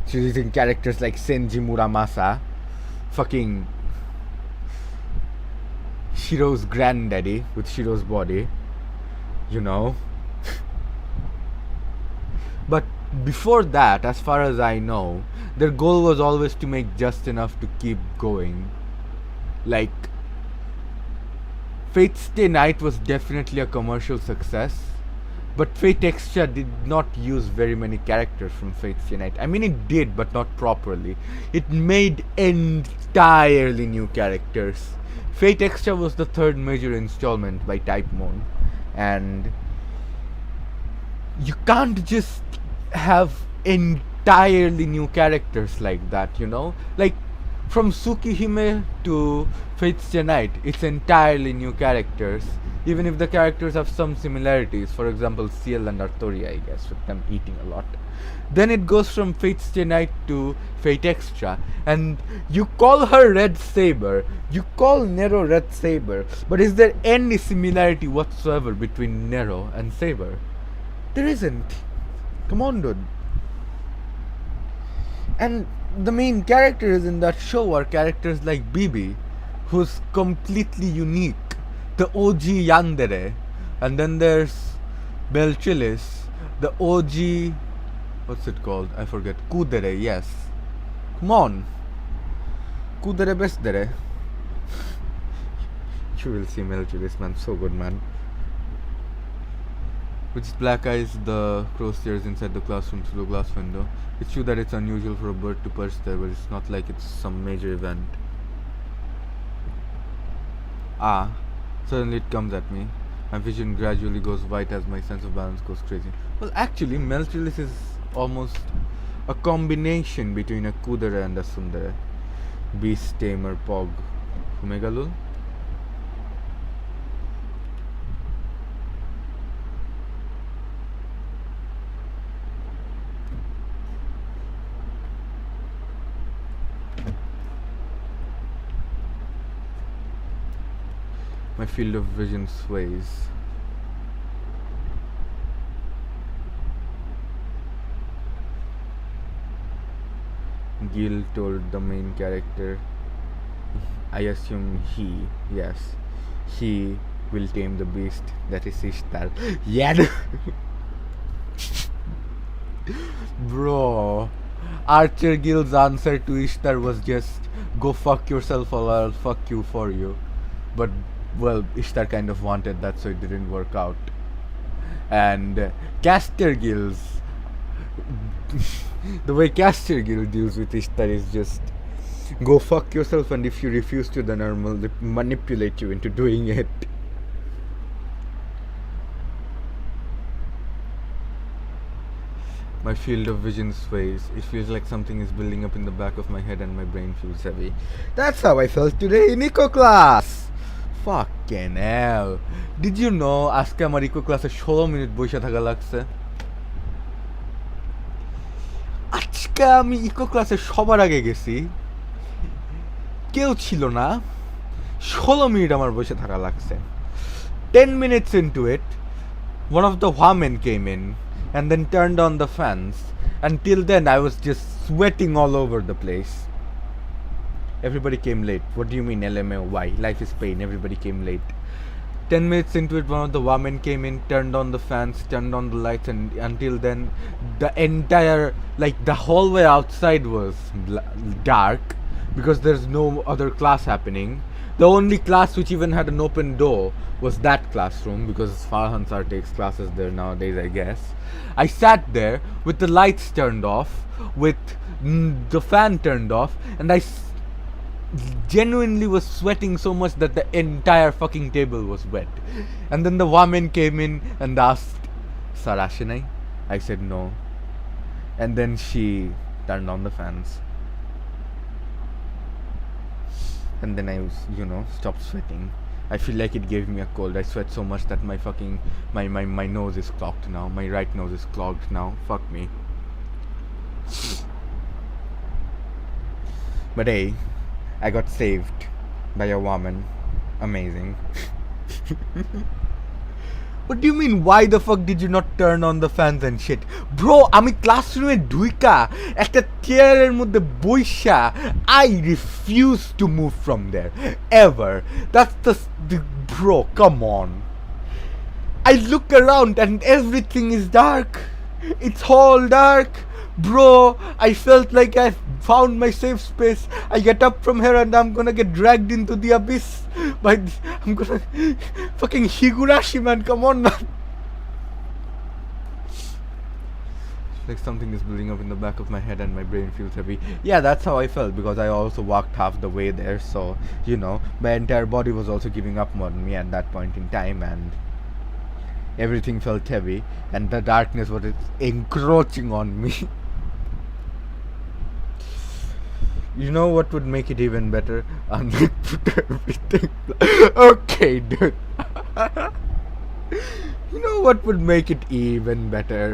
she's using characters like Senji Muramasa, fucking Shiro's granddaddy with Shiro's body, But before that, as far as I know, their goal was always to make just enough to keep going. Like, Fate's Stay Night was definitely a commercial success, but Fate Extra did not use very many characters from Fate's Stay Night. I mean, it did, but not properly. It made entirely new characters. Fate Extra was the third major installment by Type Moon, and you can't just have entirely new characters like that, Like, from Tsukihime to Fate's Stay Night, it's entirely new characters, even if the characters have some similarities. For example, Ciel and Artoria, I guess, with them eating a lot. Then it goes from Fate's Stay Night to Fate Extra, and you call her Red Saber, you call Nero Red Saber, but is there any similarity whatsoever between Nero and Saber? There isn't. Come on, dude. And the main characters in that show are characters like Bibi, who's completely unique, the OG Yandere, and then there's Belchilis, the OG, what's it called? I forget. Kudere, yes. Come on. Kudere Besdere. You will see Belchilis, man. So good, man. With his black eyes, the crow stares inside the classroom through the glass window. It's true that it's unusual for a bird to perch there, but it's not like it's some major event. Suddenly it comes at me. My vision gradually goes white as my sense of balance goes crazy. Well, actually, Melchilis is almost a combination between a Kudere and a Sundere. Beast Tamer Pog. Fumegalul? My field of vision sways. Gil told the main character, I assume he will tame the beast, that is Ishtar. Yeah. Bro, Archer Gil's answer to Ishtar was just, go fuck yourself or I'll fuck you for you. But well, Ishtar kind of wanted that, so it didn't work out. And Castergill's the way Castergill deals with Ishtar is just, go fuck yourself, and if you refuse to, then I'll manipulate you into doing it. My field of vision sways. It feels like something is building up in the back of my head and my brain feels heavy. That's how I felt today in Eco class! Fucking hell. Did you know আজকে আমার eco ক্লাসে 16 minute বসে থাকা লাগছে? আজকে আমি eco ক্লাসে সবার আগে গেছি, কেউ ছিল না, 16 মিনিট আমার বসে থাকা লাগছে. 10 minutes into it, one of the women came in and then turned on the fans. Until then I was just sweating all over the place. Everybody came late. What do you mean LMAO? Why? Life is pain. Everybody came late. 10 minutes into it, one of the women came in, turned on the fans, turned on the lights, and until then, the entire, like, the hallway outside was dark because there's no other class happening. The only class which even had an open door was that classroom, because Farhan sir takes classes there nowadays, I guess. I sat there with the lights turned off, with the fan turned off, and genuinely was sweating so much that the entire fucking table was wet. And then the woman came in and asked, "Sir, Ashinai?" I said no. And then she turned on the fans. And then I was, stopped sweating. I feel like it gave me a cold. I sweat so much that my fucking, my nose is clogged now. My right nose is clogged now. Fuck me. But hey, I got saved by a woman. Amazing. What do you mean, why the fuck did you not turn on the fans and shit? Bro, আমি ক্লাসরুমে ঢুইকা একটা চেয়ারের মধ্যে বইসা I refuse to move from there. Ever. That's the bro, come on. I look around and everything is dark. It's all dark. Bro, I felt like I found my safe space. I get up from here and I'm gonna get dragged into the abyss. I'm gonna fucking Higurashi, man. Come on, man. Like something is building up in the back of my head and my brain feels heavy. Yeah, that's how I felt because I also walked half the way there. So, my entire body was also giving up on me at that point in time, and everything felt heavy and the darkness was encroaching on me. You know what would make it even better? Put everything. Okay, dude. You know what would make it even better?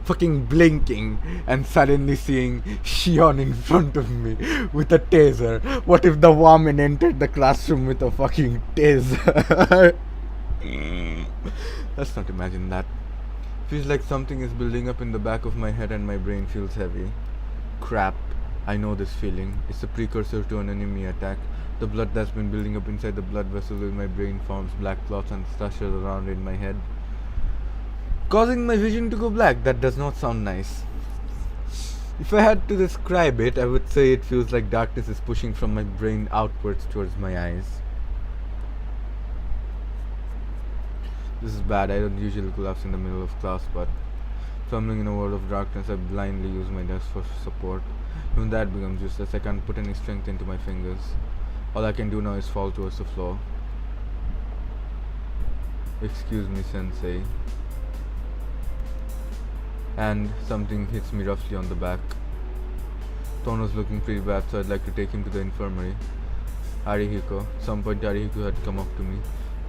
Fucking blinking and suddenly seeing Shion in front of me with a taser. What if the woman entered the classroom with a fucking taser? Let's not imagine that. Feels like something is building up in the back of my head and my brain feels heavy. Crap. I know this feeling. It's a precursor to an enemy attack. The blood that's been building up inside the blood vessels in my brain forms black clots and stashes around in my head, causing my vision to go black. That does not sound nice. If I had to describe it, I would say it feels like darkness is pushing from my brain outwards towards my eyes. This is bad. I don't usually collapse in the middle of class, but fumbling in a world of darkness, I blindly use my desk for support. Even that becomes useless. I can't put any strength into my fingers. All I can do now is fall towards the floor. Excuse me, sensei. And something hits me roughly on the back. Tono's looking pretty bad, so I'd like to take him to the infirmary. Arihiko. At some point Arihiko had come up to me.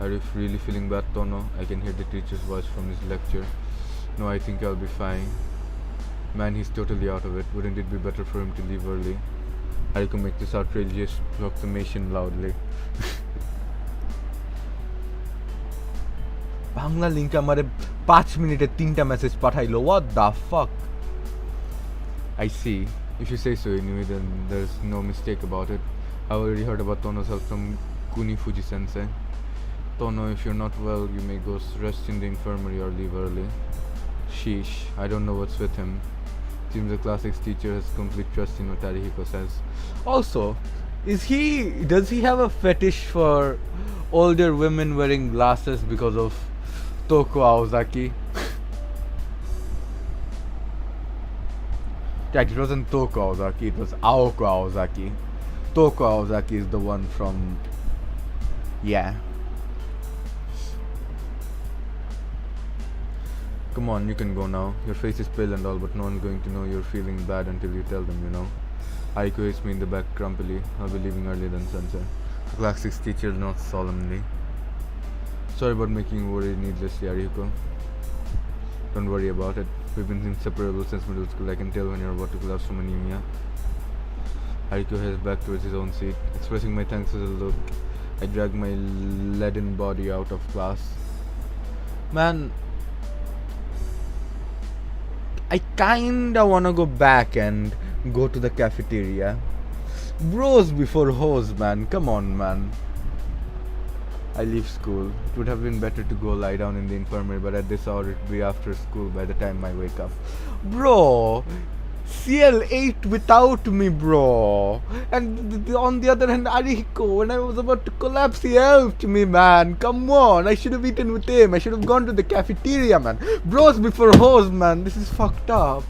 "Are you really feeling bad, Tono?" I can hear the teacher's voice from his lecture. "No, I think I'll be fine." Man, he's totally out of it. Wouldn't it be better for him to leave early? Arihiko makes this outrageous proclamation loudly. Bangla link আমারে 5 মিনিটে 3টা message পাঠাইলো. What the fuck? I see. If you say so anyway, then there's no mistake about it. I already heard about Tono's help from Kuni Fuji sensei. Tono, if you're not well, you may go rest in the infirmary or leave early. Sheesh, I don't know what's with him. Seems the classics teacher has complete trust in what Arihiko says. Also, does he have a fetish for older women wearing glasses because of Toko Aozaki? Right, it wasn't Toko Aozaki, it was Aoko Aozaki. Toko Aozaki is the one from... Yeah. Come on, you can go now. Your face is pale and all, but no one's going to know you're feeling bad until you tell them, Aiko hits me in the back grumpily. I'll be leaving earlier than sensei. The class 6 teacher nods solemnly. Sorry about making you worry needlessly, Arihiko. Don't worry about it. We've been inseparable since middle school. I can tell when you're about to collapse from anemia. Arihiko heads back towards his own seat. Expressing my thanks with a look, I drag my leaden body out of class. Man, I kinda wanna go back and go to the cafeteria. Bros before hoes, man. Come on, man. I leave school. It would have been better to go lie down in the infirmary, but at this hour it'd be after school by the time I wake up. Bro, CL ate without me, bro. And on the other hand, Arihiko, when I was about to collapse, he helped me, man. Come on, I should have eaten with him. I should have gone to the cafeteria, man. Bros before hoes, man. This is fucked up.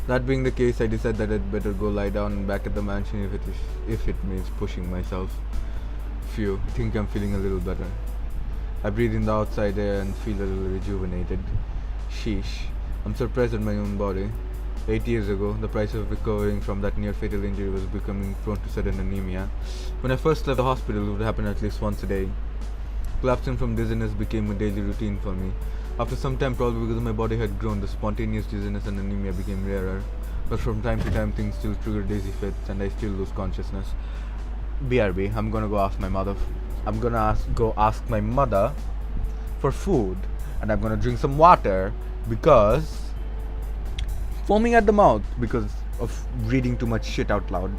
That being the case, I decide that I'd better go lie down back at the mansion if it means pushing myself. Phew, I think I'm feeling a little better. I breathe in the outside air and feel a little rejuvenated. Sheesh, I'm surprised at my own body. 8 years ago, the price of recovering from that near-fatal injury was becoming prone to sudden anemia. When I first left the hospital, it would happen at least once a day. Collapsing from dizziness became a daily routine for me. After some time, probably because my body had grown, the spontaneous dizziness and anemia became rarer. But from time to time, things still trigger dizzy fits, and I still lose consciousness. BRB, I'm gonna go ask my mother. I'm gonna go ask my mother for food, and I'm gonna drink some water because foaming at the mouth because of reading too much shit out loud.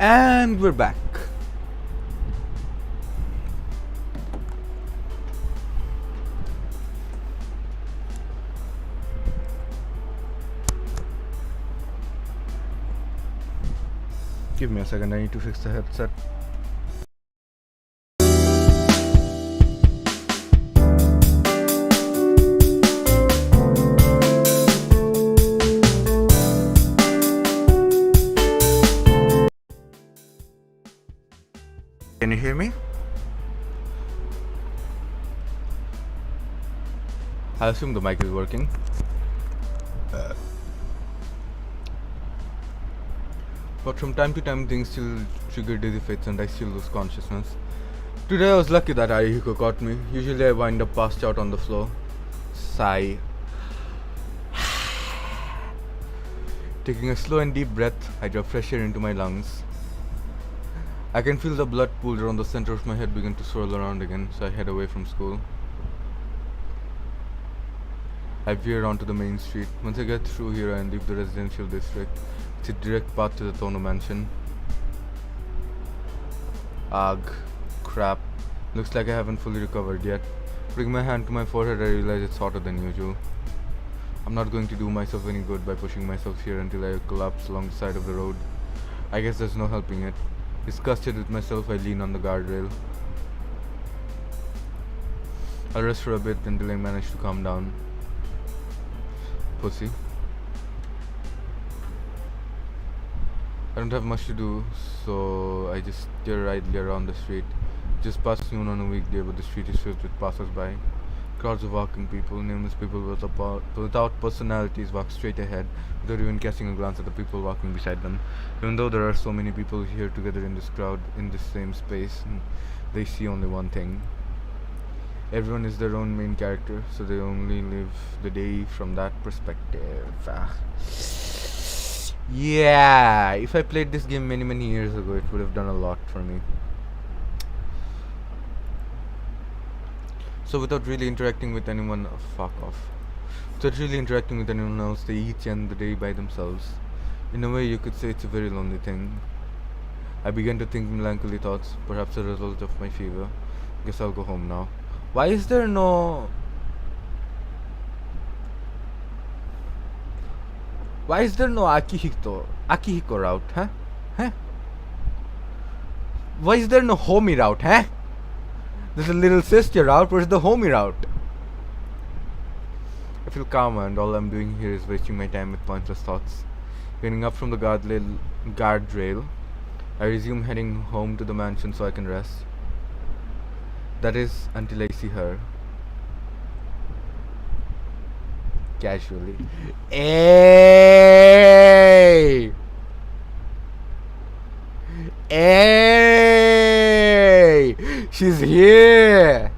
And we're back. Give me a second, I need to fix the headset. Can you hear me? I assume the mic is working. But from time to time things still trigger dizzy fits and I still lose consciousness. Today I was lucky that Ayuko caught me. Usually I wind up passed out on the floor. Sigh. Taking a slow and deep breath, I draw fresh air into my lungs. I can feel the blood pooled around the center of my head begin to swirl around again, so I head away from school. I veer onto the main street. Once I get through here and leave the residential district, it's a direct path to the Tono mansion. Ugh, crap. Looks like I haven't fully recovered yet. Putting my hand to my forehead, I realize it's hotter than usual. I'm not going to do myself any good by pushing myself here until I collapse along the side of the road. I guess there's no helping it. Disgusted with myself, I lean on the guardrail. I'll rest for a bit until I manage to calm down. Pussy. don't have much to do, so I just stare idly around the street. Just past noon on a weekday, but the street is filled with passers-by. Crowds of walking people, nameless people without personalities walk straight ahead without even casting a glance at the people walking beside them. Even though there are so many people here together in this crowd, in this same space, they see only one thing. Everyone is their own main character, so they only live the day from that perspective. Yeah, if I played this game many years ago, it would have done a lot for me. So without really interacting with anyone, fuck off. Without really interacting with anyone else, they each end the day by themselves. In a way, you could say it's a very lonely thing. I began to think melancholy thoughts, perhaps a result of my fever. Guess I'll go home now. Why is there no Akihiko route, huh? Huh? Why is there no homie route, huh? There's a little sister route, where's the homie route? I feel calmer and all I'm doing here is wasting my time with pointless thoughts. Getting up from the guardrail, I resume heading home to the mansion so I can rest. That is, until I see her. Casually. Hey! Hey! She's here!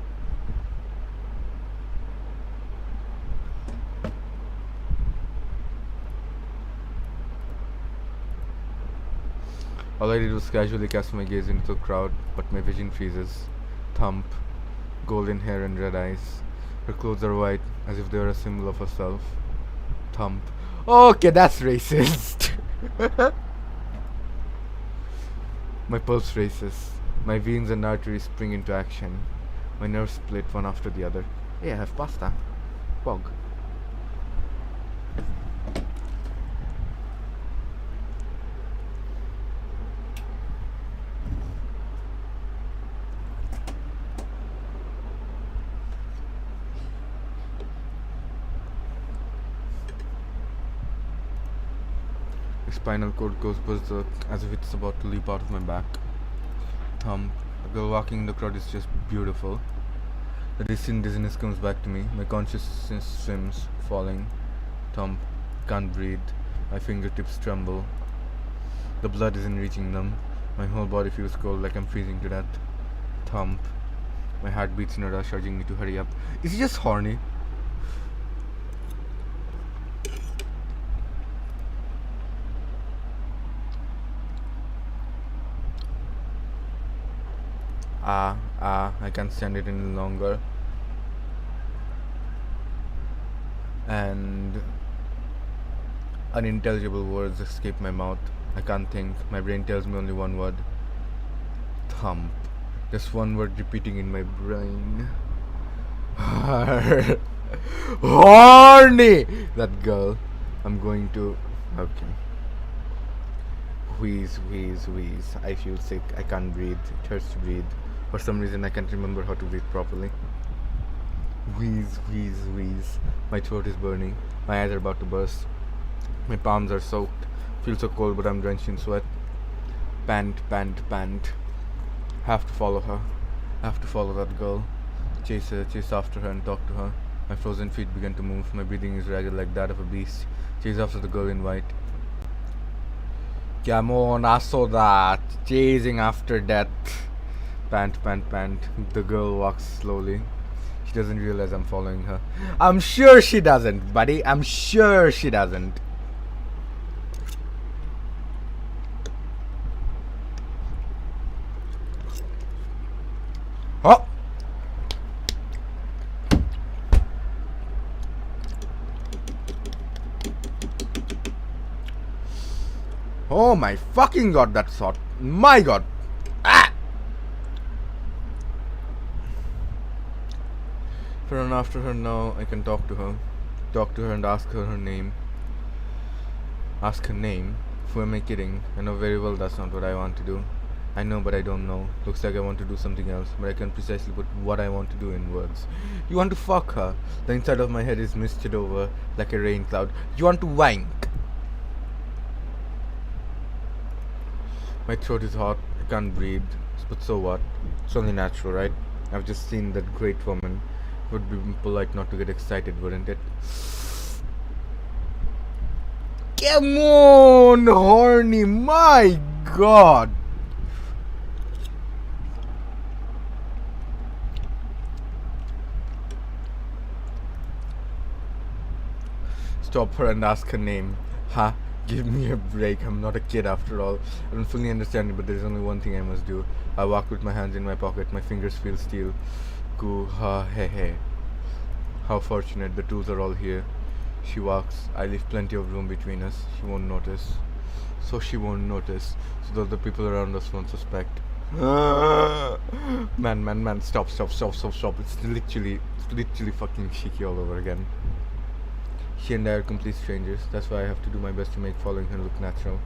All I did was casually cast my gaze into the crowd, but my vision freezes. Thump, golden hair and red eyes. Her clothes are white, as if they were a symbol of herself. Thump. Okay, that's racist. My pulse races. My veins and arteries spring into action. My nerves split one after the other. Hey, I have pasta. Pog. Spinal cord goes berserk as if it's about to leap out of my back. Thump. The girl walking in the crowd is just beautiful. The distant dizziness comes back to me. My consciousness swims, falling. Thump. Can't breathe. My fingertips tremble. The blood isn't reaching them. My whole body feels cold like I'm freezing to death. Thump. My heart beats in a rush, urging me to hurry up. Is he just horny? I can't stand it any longer. And unintelligible words escape my mouth. I can't think. My brain tells me only one word. Thump. Just one word repeating in my brain. Horny! That girl. I'm going to... Okay. Wheeze, wheeze, wheeze. I feel sick. I can't breathe. It hurts to breathe. For some reason I can't remember how to breathe properly. Wheeze, wheeze, wheeze. My throat is burning. My eyes are about to burst. My palms are soaked. Feel so cold, but I'm drenched in sweat. Pant, pant, pant. Have to follow her. Have to follow that girl. Chase her, chase after her and talk to her. My frozen feet begin to move. My breathing is ragged like that of a beast. Chase after the girl in white. Come on, I saw that. Chasing after death. Pant, pant, pant. The girl walks slowly. She doesn't realize I'm following her. I'm sure she doesn't, buddy. I'm sure she doesn't. Oh! Oh my fucking god, that's hot. My god. Ah! If I run after her now, I can talk to her. Talk to her and ask her her name. Ask her name? Who am I kidding? I know very well that's not what I want to do. I know, but I don't know. Looks like I want to do something else, but I can't precisely put what I want to do in words. You want to fuck her? The inside of my head is misted over like a rain cloud. You want to wank? My throat is hot, I can't breathe, but so what? It's only natural, right? I've just seen that great woman. It would be polite not to get excited, wouldn't it? Come on, horny, my god! Stop her and ask her name. Ha, give me a break. I'm not a kid after all. I don't fully understand it, but there's only one thing I must do. I walk with my hands in my pocket, my fingers feel steel. Goo ha he he. How fortunate, the tools are all here. She walks. I leave plenty of room between us. She won't notice. So she won't notice. So that the people around us won't suspect. Man, stop. It's literally fucking cheeky all over again. She and I are complete strangers. That's why I have to do my best to make following her look natural.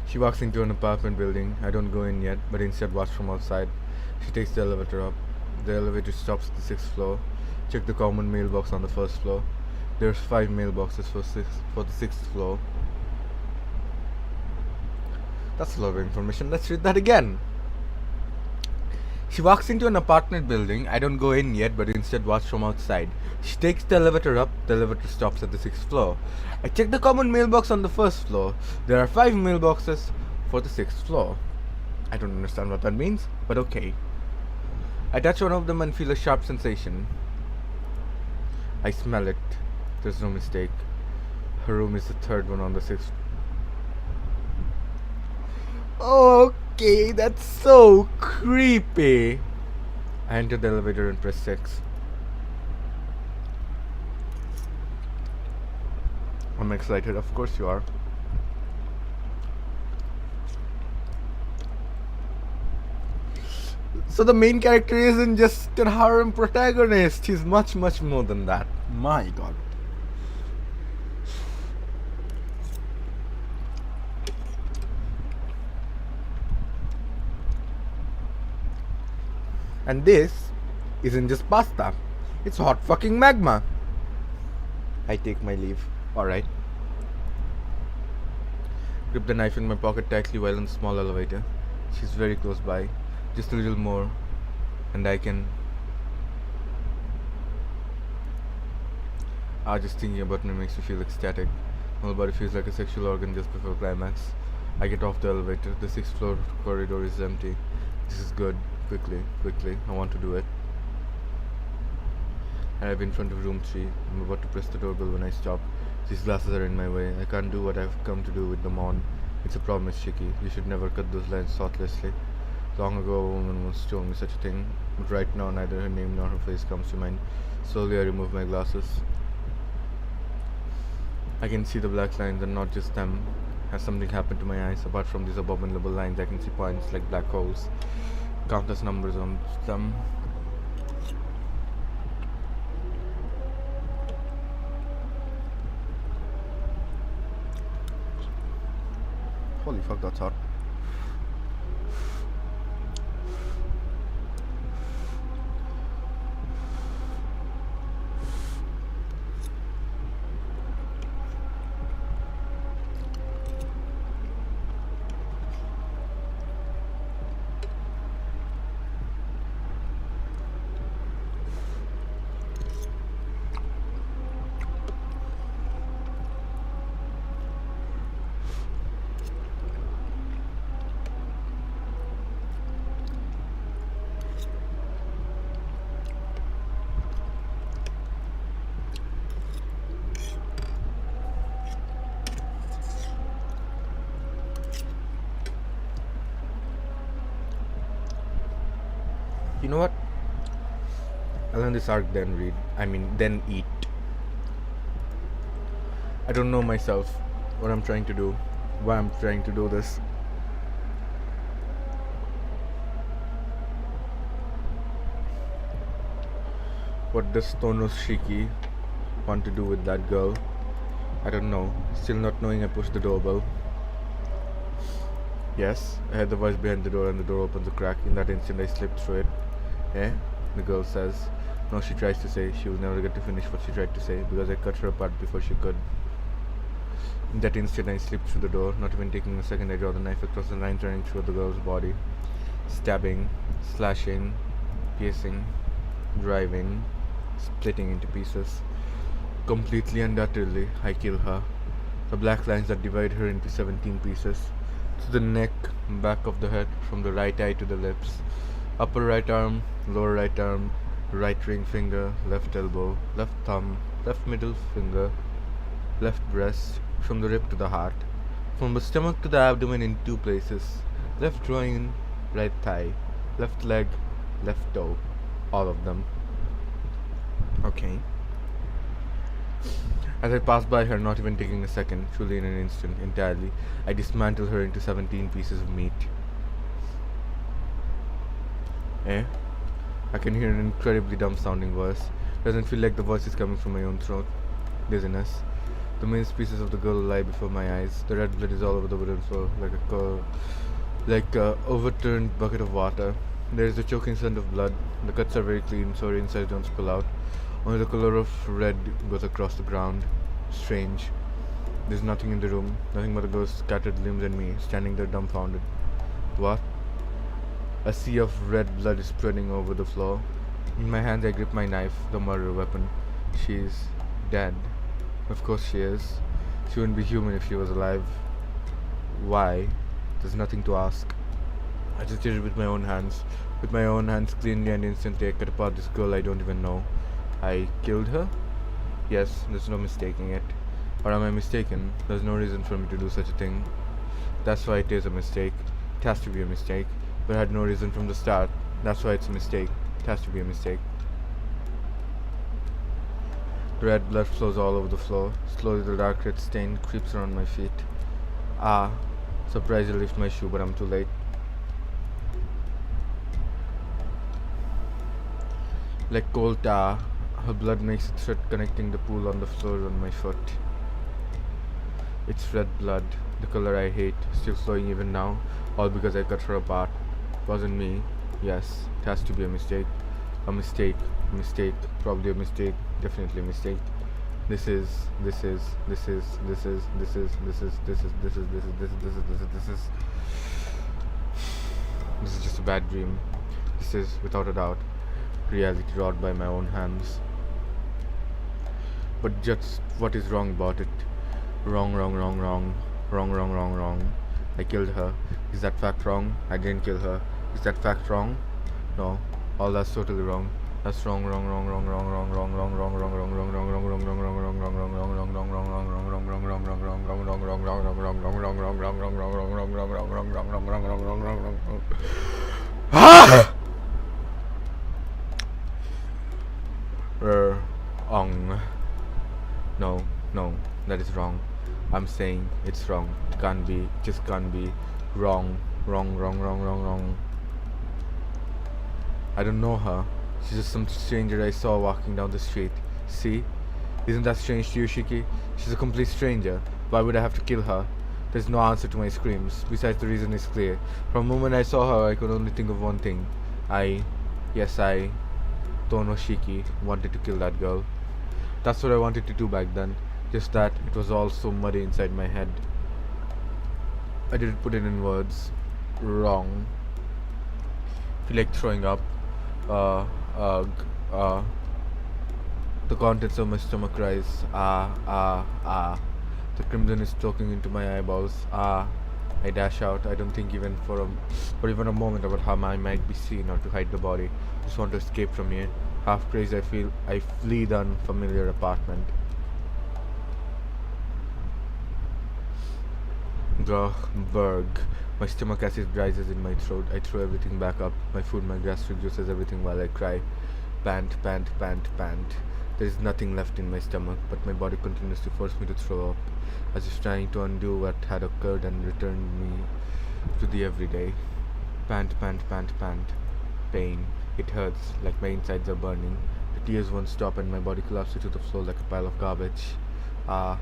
She walks into an apartment building. I don't go in yet, but instead watch from outside. She takes the elevator up. The elevator stops at the 6th floor. Check the common mailbox on the 1st floor. There's 5 mailboxes for the 6th floor. That's a lot of information. Let's read that again. She walks into an apartment building. I don't go in yet, but instead watch from outside. She takes the elevator up. The elevator stops at the 6th floor. I check the common mailbox on the 1st floor. There are 5 mailboxes for the 6th floor. I don't understand what that means, but okay. I touch one of them and feel a sharp sensation. I smell it. There's no mistake. Her room is the 3rd one on the 6th. Okay, that's so creepy. I enter the elevator and press 6. I'm excited, of course you are. So the main character isn't just a harem protagonist, he's much more than that. My god. And this isn't just pasta, it's hot fucking magma. I take my leave. Alright. Grip the knife in my pocket tightly while in the small elevator. She's very close by. Just a little more. And I can... just thinking about me makes me feel ecstatic. My whole body feels like a sexual organ just before climax. I get off the elevator. The 6th floor corridor is empty. This is good. Quickly. I want to do it. And I'm in front of room 3. I'm about to press the doorbell when I stop. These glasses are in my way. I can't do what I've come to do with them on. It's a promise, Shiki. You should never cut those lines thoughtlessly. Long ago, a woman once told me such a thing, but right now neither her name nor her face comes to mind. Slowly I remove my glasses. I can see the black lines and not just them. Has something happened to my eyes? Apart from these abominable lines, I can see points like black holes. Countless numbers on them. Holy fuck, that's hot. You know what? I'll end this arc then eat. I don't know myself, what I'm trying to do, why I'm trying to do this. What does Tonoshiki want to do with that girl? I don't know. Still not knowing, I push the doorbell. Yes, I heard the voice behind the door and the door opens a crack. In that instant I slipped through it. Eh? The girl says. No, she tries to say. She will never get to finish what she tried to say because I cut her apart before she could. In that instant, I slipped through the door. Not even taking a second, I draw the knife across the line, running through the girl's body, stabbing, slashing, piercing, driving, splitting into pieces. Completely and utterly, I kill her. The black lines that divide her into 17 pieces. To the neck, back of the head, from the right eye to the lips. Upper right arm, lower right arm, right ring finger, left elbow, left thumb, left middle finger, left breast, from the rib to the heart. From the stomach to the abdomen in 2 places. Left groin, right thigh, left leg, left toe. All of them. Okay. As I pass by her, not even taking a second, truly in an instant, entirely, I dismantle her into 17 pieces of meat. Eh? I can hear an incredibly dumb sounding voice. Doesn't feel like the voice is coming from my own throat. Dizziness. The minced pieces of the girl lie before my eyes. The red blood is all over the wooden floor, like a overturned bucket of water. There is a choking scent of blood. The cuts are very clean, so her insides don't spill out. Only the color of red goes across the ground. Strange. There's nothing in the room. Nothing but the girl's scattered limbs and me, standing there dumbfounded. What? A sea of red blood is spreading over the floor. In my hands I grip my knife, the murder weapon. She's dead. Of course she is. She wouldn't be human if she was alive. Why? There's nothing to ask. I just did it with my own hands. With my own hands, cleanly and instantly, I cut apart this girl I don't even know. I killed her? Yes, there's no mistaking it. Or am I mistaken? There's no reason for me to do such a thing. That's why it is a mistake. It has to be a mistake. But I had no reason from the start. That's why it's a mistake. It has to be a mistake. Red blood flows all over the floor. Slowly the dark red stain creeps around my feet. Ah, surprised I lift my shoe, but I'm too late. Like cold tar, her blood makes a thread connecting the pool on the floor on my foot. It's red blood, the color I hate, still flowing even now, all because I cut her apart. Wasn't me. Yes, it has to be a mistake. A mistake. Probably a mistake. Definitely a mistake. This is just a bad dream. This is, without a doubt, reality wrought by my own hands. But just what is wrong about it? Wrong. I killed her. Is that fact wrong? I didn't kill her. Is that fact wrong? No. All that's totally wrong. That's wrong. No, that is wrong. I'm saying it's wrong. It can't be. It just can't be. Wrong. I don't know her. She's just some stranger I saw walking down the street. See? Isn't that strange to you, Shiki? She's a complete stranger. Why would I have to kill her? There's no answer to my screams. Besides, the reason is clear. From the moment I saw her, I could only think of one thing. I, Tono Shiki, wanted to kill that girl. That's what I wanted to do back then. Just that it was all so muddy inside my head. I didn't put it in words. Wrong. Feel like throwing up. The contents of my stomach rise. The crimson is choking into my eyeballs. I dash out. I don't think even for even a moment about how I might be seen or to hide the body. Just want to escape from here. Half crazed, I flee the unfamiliar apartment. Berg. My stomach acid rises in my throat. I throw everything back up. My food, my gastric juices, everything while I cry. Pant. There is nothing left in my stomach, but my body continues to force me to throw up, as if trying to undo what had occurred and return me to the everyday. Pant. Pain. It hurts, like my insides are burning. The tears won't stop and my body collapses to the floor like a pile of garbage. I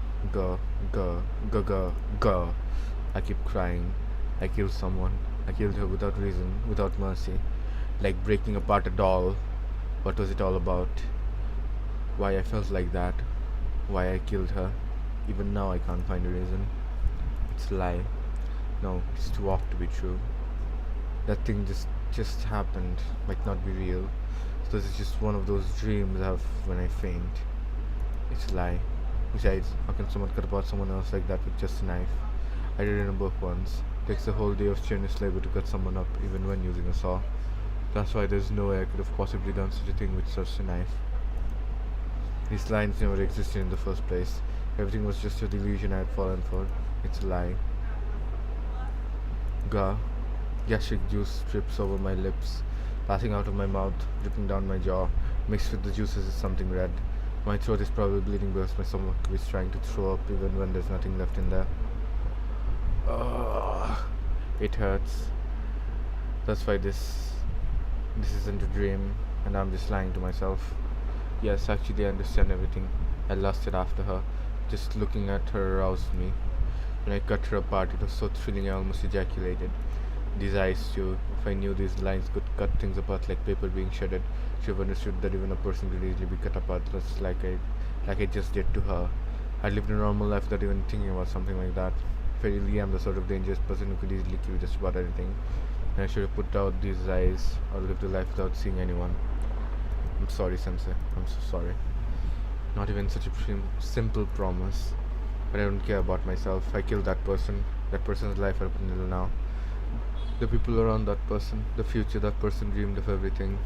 keep crying. I killed someone. I killed her without reason, without mercy. Like breaking apart a doll. What was it all about? Why I felt like that? Why I killed her? Even now I can't find a reason. It's a lie. No, it's too off to be true. That thing just happened. Might not be real. So this is just one of those dreams I have when I faint. It's a lie. Besides, how can someone cut apart someone else like that with just a knife? I read in a book once. It takes a whole day of strenuous labor to cut someone up, even when using a saw. That's why there's no way I could have possibly done such a thing with such a knife. These lines never existed in the first place. Everything was just a delusion I had fallen for. It's a lie. Gah. Gastric juice drips over my lips, passing out of my mouth, dripping down my jaw. Mixed with the juices is something red. My throat is probably bleeding because my stomach is trying to throw up even when there's nothing left in there. It hurts. That's why this isn't a dream, and I'm just lying to myself. Yes, actually I understand everything. I lusted after her. Just looking at her aroused me. When I cut her apart, it was so thrilling I almost ejaculated. These eyes too. If I knew these lines could cut things apart like paper being shredded, should have understood that even a person could easily be cut apart just like I just did to her. I lived a normal life without even thinking about something like that. If I really am the sort of dangerous person who could easily kill just about anything, then I should have put out these eyes or lived a life without seeing anyone. I'm sorry, Sensei. I'm so sorry. Not even such a simple promise. But I don't care about myself. I killed that person. That person's life up until now. The people around that person. The future that person dreamed of everything.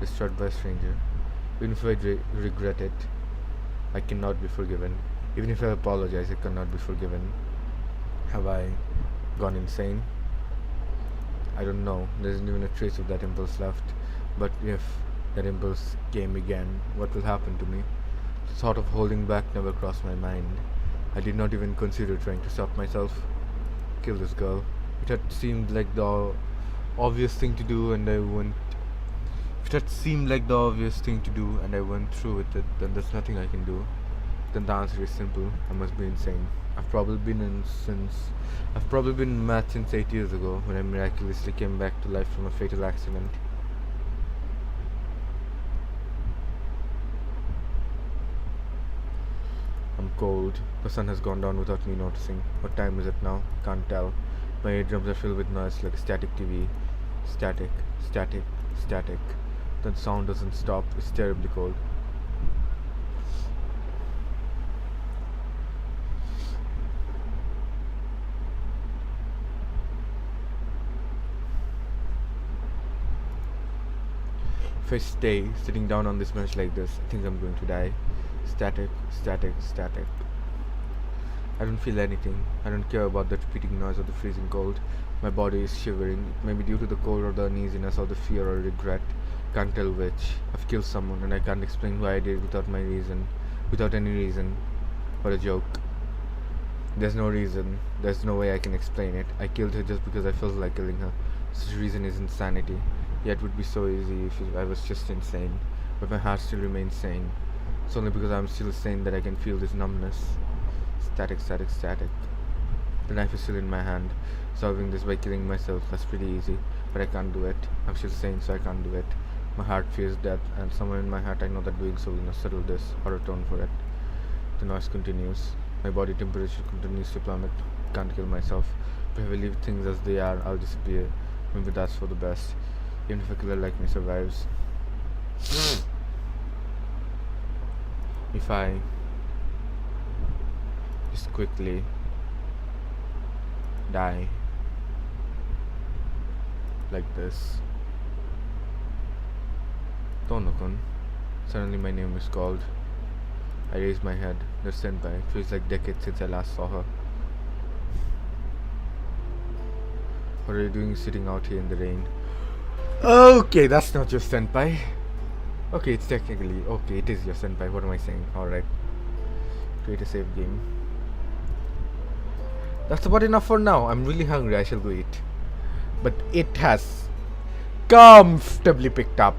Destroyed by a stranger. Even if I regret it, I cannot be forgiven. Even if I apologize, I cannot be forgiven. Have I gone insane? I don't know. There isn't even a trace of that impulse left. But if that impulse came again, what will happen to me? The thought of holding back never crossed my mind. I did not even consider trying to stop myself. Kill this girl. It had seemed like the obvious thing to do, and I went. If it had seemed like the obvious thing to do, and I went through with it, then there's nothing I can do. Then the answer is simple. I must be insane. I've probably been mad since 8 years ago, when I miraculously came back to life from a fatal accident. I'm cold. The sun has gone down without me noticing. What time is it now? Can't tell. My eardrums are filled with noise like a static TV. Static, static, static. The sound doesn't stop. It's terribly cold. If I stay sitting down on this bench like this, I think I'm going to die. Static, static, static. I don't feel anything. I don't care about the repeating noise or the freezing cold. My body is shivering. It may be due to the cold or the uneasiness or the fear or regret. Can't tell which. I've killed someone and I can't explain why I did without any reason. What a joke. There's no reason. There's no way I can explain it. I killed her just because I felt like killing her. Such reason is insanity. Yeah, it would be so easy if I was just insane. But my heart still remains sane. It's only because I'm still sane that I can feel this numbness. Static, static, static. The knife is still in my hand. Solving this by killing myself, that's pretty easy. But I can't do it. I'm still sane, so I can't do it. My heart fears death, and somewhere in my heart I know that doing so will not settle this or atone for it. The noise continues. My body temperature continues to plummet. Can't kill myself. But if I leave things as they are, I'll disappear. Maybe that's for the best. Even if a killer like me survives. If I just quickly die like this. Tonokun. Suddenly my name is called. I raise my head. There's Senpai. It feels like decades since I last saw her. What are you doing sitting out here in the rain? Okay, that's not your Senpai. Okay, it's technically, okay, it is your Senpai. What am I saying? Alright. Create a save game. That's about enough for now. I'm really hungry. I shall go eat. But it has comfortably picked up.